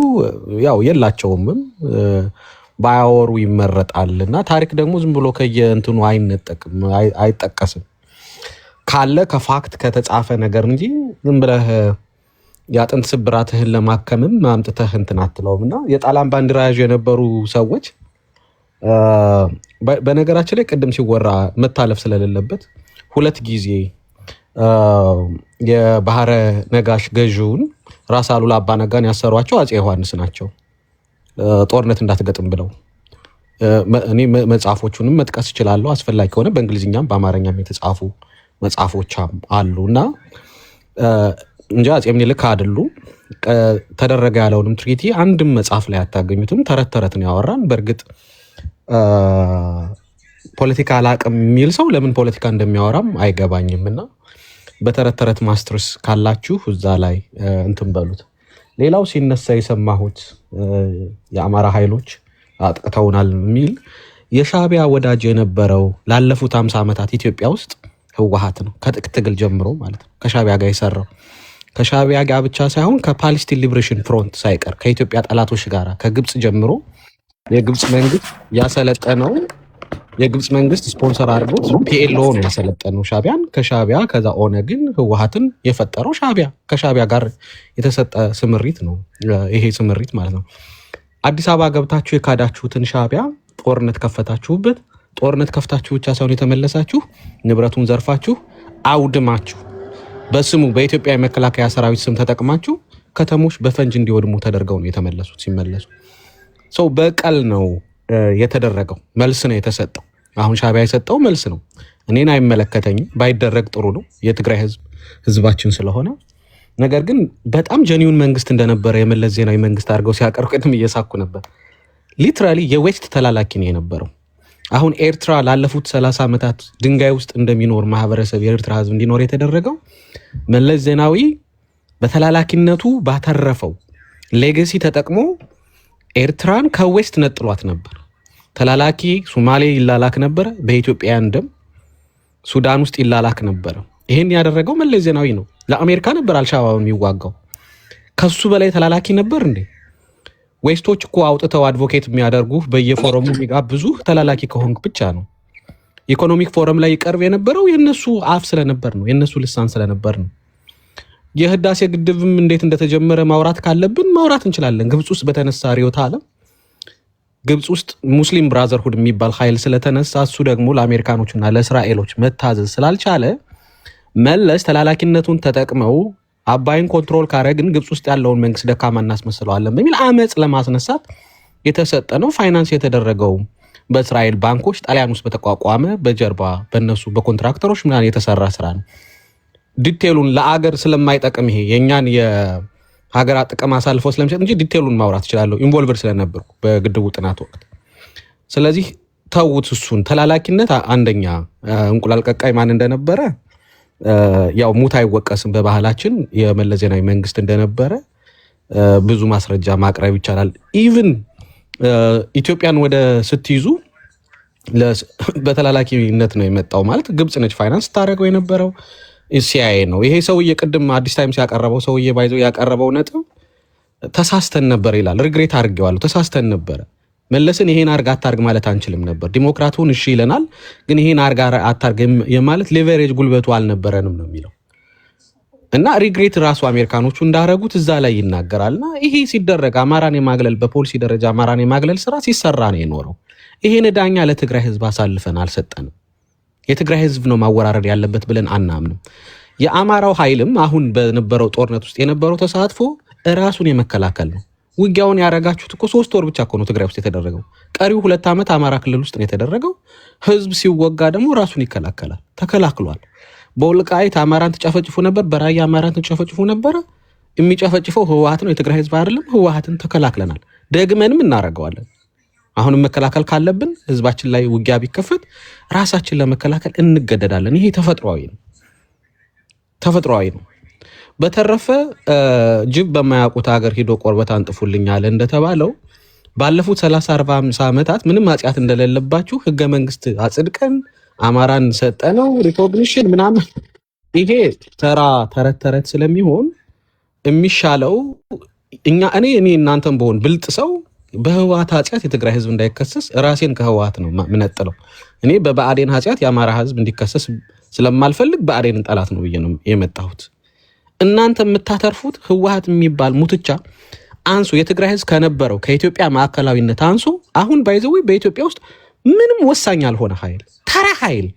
ያው የላቸውምም፣ ባያወሩ ይመረጣል። እና ታሪክ ደግሞ ዝም ብሎ ከየእንትኑ አይነጠቅም፣ አይጠቀስም። ካለ ከፋክት ከተጻፈ ነገር እንጂ ዝም ብለህ የአጥንት ስብራትህን ለማከምም አምጥተህ እንትን አትለውም። እና የጣሊያን ባንዲራ ያዥ የነበሩ ሰዎች በነገራችን ላይ ቅድም ሲወራ መታለፍ ስለሌለበት 2 ጊዜ የባህረ ነጋሽ ገዢውን ራስ አሉላ አባ ነጋን ያሰሯቸው አፄ ዮሐንስ ናቸው፣ ጦርነት እንዳትገጥም ብለው። እኔ መጽሐፎቹንም መጥቀስ እችላለሁ አስፈላጊ ከሆነ፣ በእንግሊዝኛም በአማርኛም የተጻፉ መጽሐፎች አሉ። እና እንጂ አፄ ምኒልክ አይደሉ ተደረገ ያለውንም ትሪቲ አንድም መጽሐፍ ላይ አታገኙትም። ተረት ተረትን ያወራን። በእርግጥ ፖለቲካ አላቅም የሚል ሰው ለምን ፖለቲካ እንደሚያወራም አይገባኝም። እና በተረት ተረት ማስተርስ ካላችሁ እዛ ላይ እንትን በሉት። ሌላው ሲነሳ የሰማሁት የአማራ ኃይሎች አጥቅተውናል የሚል የሻዕቢያ ወዳጅ የነበረው ላለፉት 50 ዓመታት ኢትዮጵያ ውስጥ ህወሓት ነው። ከጥቅት ትግል ጀምሮ ማለት ነው ከሻዕቢያ ጋር የሰራው። ከሻዕቢያ ጋር ብቻ ሳይሆን ከፓሌስቲን ሊብሬሽን ፍሮንት ሳይቀር ከኢትዮጵያ ጠላቶች ጋር ከግብጽ ጀምሮ የግብጽ መንግስት ያሰለጠነው የግብጽ መንግስት ስፖንሰር አድርጎት ፒኤልኦ ነው ያሰለጠነው ሻዕቢያን። ከሻዕቢያ ከዛ ኦነግን ህወሓትን የፈጠረው ሻዕቢያ ከሻዕቢያ ጋር የተሰጠ ስምሪት ነው ይሄ ስምሪት ማለት ነው። አዲስ አበባ ገብታችሁ የካዳችሁትን ሻዕቢያ ጦርነት ከፈታችሁበት። ጦርነት ከፍታችሁ ብቻ ሳይሆን የተመለሳችሁ ንብረቱን ዘርፋችሁ አውድማችሁ በስሙ በኢትዮጵያ የመከላከያ ሰራዊት ስም ተጠቅማችሁ ከተሞች በፈንጅ እንዲወድሙ ተደርገው ነው የተመለሱት። ሲመለሱ ሰው በቀል ነው የተደረገው፣ መልስ ነው የተሰጠው። አሁን ሻዕቢያ የሰጠው መልስ ነው። እኔን አይመለከተኝም፣ ባይደረግ ጥሩ ነው የትግራይ ህዝባችን ስለሆነ። ነገር ግን በጣም ጀኒውን መንግስት እንደነበረ የመለስ ዜናዊ መንግስት አድርገው ሲያቀርቡ ቅድም እየሳኩ ነበር። ሊትራሊ የዌስት ተላላኪ ነው የነበረው። አሁን ኤርትራ ላለፉት 30 ዓመታት ድንጋይ ውስጥ እንደሚኖር ማህበረሰብ የኤርትራ ህዝብ እንዲኖር የተደረገው መለስ ዜናዊ በተላላኪነቱ ባተረፈው ሌጋሲ ተጠቅሞ ኤርትራን ከዌስት ነጥሏት ነበር። ተላላኪ ሶማሌ ይላላክ ነበር፣ በኢትዮጵያውያን ደም ሱዳን ውስጥ ይላላክ ነበር። ይሄን ያደረገው መለስ ዜናዊ ነው። ለአሜሪካ ነበር አልሻባብ የሚዋጋው። ከሱ በላይ ተላላኪ ነበር እንዴ? ዌስቶች እኮ አውጥተው አድቮኬት የሚያደርጉ በየፎረሙ የሚጋብዙ ተላላኪ ከሆንክ ብቻ ነው። ኢኮኖሚክ ፎረም ላይ ይቀርብ የነበረው የነሱ አፍ ስለነበር ነው፣ የነሱ ልሳን ስለነበር ነው። የህዳሴ ግድብም እንዴት እንደተጀመረ ማውራት ካለብን ማውራት እንችላለን። ግብጽ ውስጥ በተነሳ ሪዮታ ዓለም ግብጽ ውስጥ ሙስሊም ብራዘርሁድ የሚባል ኃይል ስለተነሳ እሱ ደግሞ ለአሜሪካኖችና ለእስራኤሎች መታዘዝ ስላልቻለ መለስ ተላላኪነቱን ተጠቅመው አባይን ኮንትሮል ካረግን ግብጽ ውስጥ ያለውን መንግስት ደካማ እናስመስለዋለን በሚል አመጽ ለማስነሳት የተሰጠ ነው። ፋይናንስ የተደረገው በእስራኤል ባንኮች ጣሊያን ውስጥ በተቋቋመ በጀርባ በነሱ በኮንትራክተሮች ምናምን የተሰራ ስራ ነው። ዲቴሉን ለአገር ስለማይጠቅም ይሄ የኛን ሀገር ጥቅም አሳልፎ ስለሚሰጥ እንጂ ዲቴሉን ማውራት እችላለሁ ኢንቮልቨር ስለነበርኩ በግድቡ ጥናት ወቅት። ስለዚህ ተውት እሱን። ተላላኪነት አንደኛ እንቁላል ቀቃይ ማን እንደነበረ ያው ሙት አይወቀስም በባህላችን የመለስ ዜናዊ መንግስት እንደነበረ ብዙ ማስረጃ ማቅረብ ይቻላል። ኢቭን ኢትዮጵያን ወደ ስትይዙ በተላላኪነት ነው የመጣው ማለት ግብጽ ነች ፋይናንስ ታደርገው የነበረው ሲአይኤ ነው። ይሄ ሰውዬ ቅድም አዲስ ታይምስ ያቀረበው ሰውዬ ባይዘው ያቀረበው ነጥብ ተሳስተን ነበር ይላል። ሪግሬት አድርጌዋለሁ። ተሳስተን ነበር። መለስን ይሄን አርግ አታርግ ማለት አንችልም ነበር። ዲሞክራቱን እሺ ይለናል፣ ግን ይሄን አርግ አታርግ የማለት ሌቨሬጅ ጉልበቱ አልነበረንም ነው የሚለው እና ሪግሬት ራሱ አሜሪካኖቹ እንዳረጉት እዛ ላይ ይናገራልና ይሄ ሲደረግ አማራን የማግለል በፖሊሲ ደረጃ አማራን የማግለል ስራ ሲሰራ ነው የኖረው። ይሄን ዳኛ ለትግራይ ህዝብ አሳልፈን አልሰጠንም። የትግራይ ህዝብ ነው ማወራረድ ያለበት ብለን አናምንም። የአማራው ኃይልም አሁን በነበረው ጦርነት ውስጥ የነበረው ተሳትፎ ራሱን የመከላከል ነው። ውጊያውን ያረጋችሁት እኮ 3 ወር ብቻ እኮ ነው ትግራይ ውስጥ የተደረገው። ቀሪው 2 ዓመት አማራ ክልል ውስጥ ነው የተደረገው። ህዝብ ሲወጋ ደግሞ ራሱን ይከላከላል። ተከላክሏል። በወልቃይት አማራን ተጨፈጭፉ ነበር፣ በራያ አማራን ተጨፈጭፉ ነበር። የሚጨፈጭፈው ህወሓት ነው፣ የትግራይ ህዝብ አይደለም። ህወሓትን ተከላክለናል፣ ደግመንም እናረጋዋለን። አሁንም መከላከል ካለብን ህዝባችን ላይ ውጊያ ቢከፈት ራሳችን ለመከላከል እንገደዳለን። ይሄ ተፈጥሯዊ ነው። በተረፈ ጅብ በማያውቁት ሀገር ሂዶ ቆርበት አንጥፉልኛል እንደተባለው ባለፉት 30-40 ዓመታት ምንም ኃጢአት እንደሌለባችሁ ህገ መንግስት አጽድቀን አማራን ሰጠነው ሪኮግኒሽን ምናምን ይሄ ተራ ተረት ስለሚሆን የሚሻለው እኔ እናንተም በሆን ብልጥ ሰው በህወሓት ኃጢአት የትግራይ ህዝብ እንዳይከሰስ ራሴን ከህወሓት ነው ምነጥለው። እኔ በብአዴን ኃጢአት የአማራ ህዝብ እንዲከሰስ ስለማልፈልግ ብአዴንን ጠላት ነው ብዬ ነው የመጣሁት። እናንተ የምታተርፉት ህወሓት የሚባል ሙትቻ አንሶ የትግራይ ህዝብ ከነበረው ከኢትዮጵያ ማዕከላዊነት አንሶ አሁን ባይዘው በኢትዮጵያ ውስጥ ምንም ወሳኝ ያልሆነ ኃይል ተራ ኃይል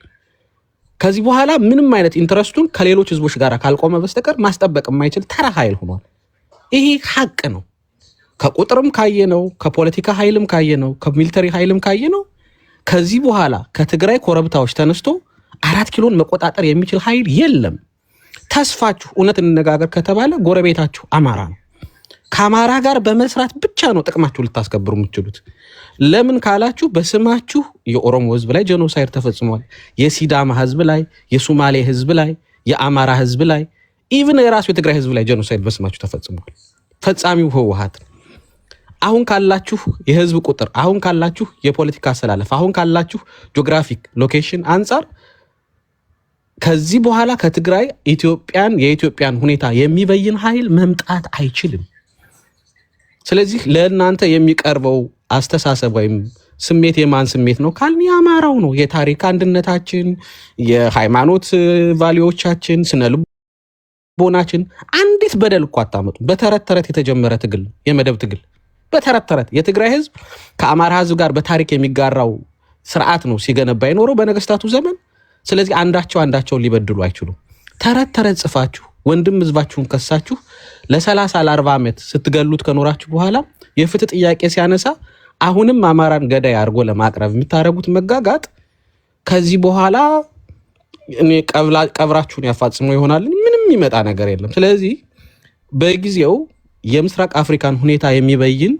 ከዚህ በኋላ ምንም አይነት ኢንተረስቱን ከሌሎች ህዝቦች ጋር ካልቆመ በስተቀር ማስጠበቅ የማይችል ተራ ኃይል ሆኗል። ይሄ ሀቅ ነው። ከቁጥርም ካየነው፣ ከፖለቲካ ኃይልም ካየነው፣ ከሚሊተሪ ኃይልም ካየነው ከዚህ በኋላ ከትግራይ ኮረብታዎች ተነስቶ 4 ኪሎን መቆጣጠር የሚችል ኃይል የለም። ተስፋችሁ እውነት እንነጋገር ከተባለ ጎረቤታችሁ አማራ ነው። ከአማራ ጋር በመስራት ብቻ ነው ጥቅማችሁ ልታስከብሩ የምትችሉት። ለምን ካላችሁ በስማችሁ የኦሮሞ ህዝብ ላይ ጄኖሳይድ ተፈጽሟል። የሲዳማ ህዝብ ላይ፣ የሶማሌ ህዝብ ላይ፣ የአማራ ህዝብ ላይ ኢቭን የራሱ የትግራይ ህዝብ ላይ ጄኖሳይድ በስማችሁ ተፈጽሟል። ፈጻሚው ህወሓት። አሁን ካላችሁ የህዝብ ቁጥር፣ አሁን ካላችሁ የፖለቲካ አሰላለፍ፣ አሁን ካላችሁ ጂኦግራፊክ ሎኬሽን አንጻር ከዚህ በኋላ ከትግራይ የኢትዮጵያን ሁኔታ የሚበይን ኃይል መምጣት አይችልም። ስለዚህ ለእናንተ የሚቀርበው አስተሳሰብ ወይም ስሜት የማን ስሜት ነው ካልን የአማራው ነው። የታሪክ አንድነታችን፣ የሃይማኖት ቫሊዎቻችን፣ ስነ ልቦናችን አንዲት በደል እኮ አታመጡ። በተረት ተረት የተጀመረ ትግል፣ የመደብ ትግል በተረት ተረት የትግራይ ህዝብ ከአማራ ህዝብ ጋር በታሪክ የሚጋራው ስርዓት ነው ሲገነባ የኖረው በነገስታቱ ዘመን። ስለዚህ አንዳቸውን ሊበድሉ አይችሉም። ተረት ተረት ጽፋችሁ ወንድም ህዝባችሁን ከሳችሁ ለ30-40 ዓመት ስትገሉት ከኖራችሁ በኋላ የፍትህ ጥያቄ ሲያነሳ አሁንም አማራን ገዳይ አድርጎ ለማቅረብ የምታደርጉት መጋጋጥ ከዚህ በኋላ ቀብራችሁን ያፋጽመው ይሆናል። ምንም ይመጣ ነገር የለም። ስለዚህ በጊዜው የምስራቅ አፍሪካን ሁኔታ የሚበይን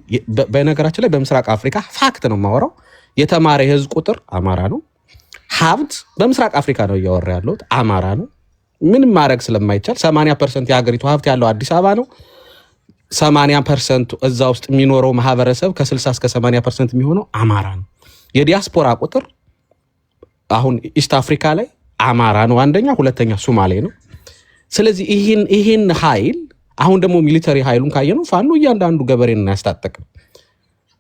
በነገራችን ላይ በምስራቅ አፍሪካ ፋክት ነው የማወራው። የተማረ የህዝብ ቁጥር አማራ ነው። ሀብት በምስራቅ አፍሪካ ነው እያወራ ያለሁት አማራ ነው። ምንም ማድረግ ስለማይቻል 80% የሀገሪቱ ሀብት ያለው አዲስ አበባ ነው። 80% እዛ ውስጥ የሚኖረው ማህበረሰብ ከ60 እስከ 80% የሚሆነው አማራ ነው። የዲያስፖራ ቁጥር አሁን ኢስት አፍሪካ ላይ አማራ ነው አንደኛ፣ ሁለተኛ ሶማሌ ነው። ስለዚህ ይህን ኃይል አሁን ደግሞ ሚሊተሪ ኃይሉን ካየነው ፋኖ እያንዳንዱ ገበሬን ያስታጠቅ።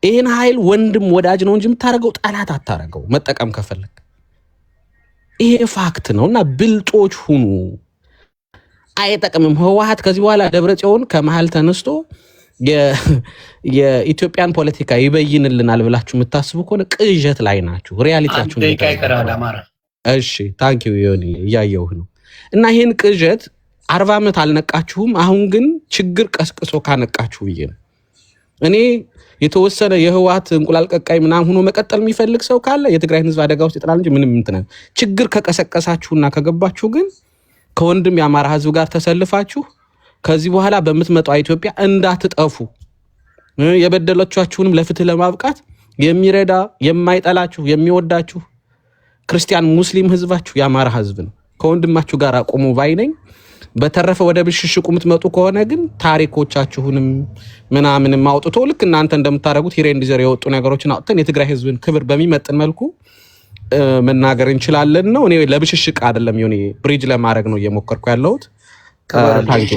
ይህን ኃይል ወንድም ወዳጅ ነው እንጂ የምታደርገው ጠላት አታረገው መጠቀም ከፈለግ። ይሄ ፋክት ነው እና ብልጦች ሁኑ። አይጠቅምም። ህወሓት ከዚህ በኋላ ደብረጽዮን ከመሃል ተነስቶ የኢትዮጵያን ፖለቲካ ይበይንልናል ብላችሁ የምታስቡ ከሆነ ቅዠት ላይ ናችሁ። ሪያሊቲያችሁ እሺ፣ ታንክ ዩ ዮኒ፣ እያየሁህ ነው። እና ይሄን ቅዠት 40 ዓመት አልነቃችሁም። አሁን ግን ችግር ቀስቅሶ ካነቃችሁ ብዬ ነው። እኔ የተወሰነ የህወሓት እንቁላል ቀቃይ ምናምን ሆኖ መቀጠል የሚፈልግ ሰው ካለ የትግራይን ህዝብ አደጋ ውስጥ ይጥላል እንጂ ምንም እንትን ችግር ከቀሰቀሳችሁና ከገባችሁ ግን ከወንድም የአማራ ህዝብ ጋር ተሰልፋችሁ ከዚህ በኋላ በምትመጣው ኢትዮጵያ እንዳትጠፉ የበደላችሁንም ለፍትህ ለማብቃት የሚረዳ የማይጠላችሁ የሚወዳችሁ ክርስቲያን ሙስሊም ህዝባችሁ የአማራ ህዝብ ነው። ከወንድማችሁ ጋር አቁሙ ባይነኝ። በተረፈ ወደ ብሽሽቁ የምትመጡ ከሆነ ግን ታሪኮቻችሁንም ምናምንም አውጥቶ ልክ እናንተ እንደምታደርጉት ሂሬንዲዘር የወጡ ነገሮችን አውጥተን የትግራይ ህዝብን ክብር በሚመጥን መልኩ መናገር እንችላለን ነው። እኔ ለብሽሽቅ አይደለም፣ ይሁን ብሪጅ ለማድረግ ነው እየሞከርኩ ያለሁት። ታንኪ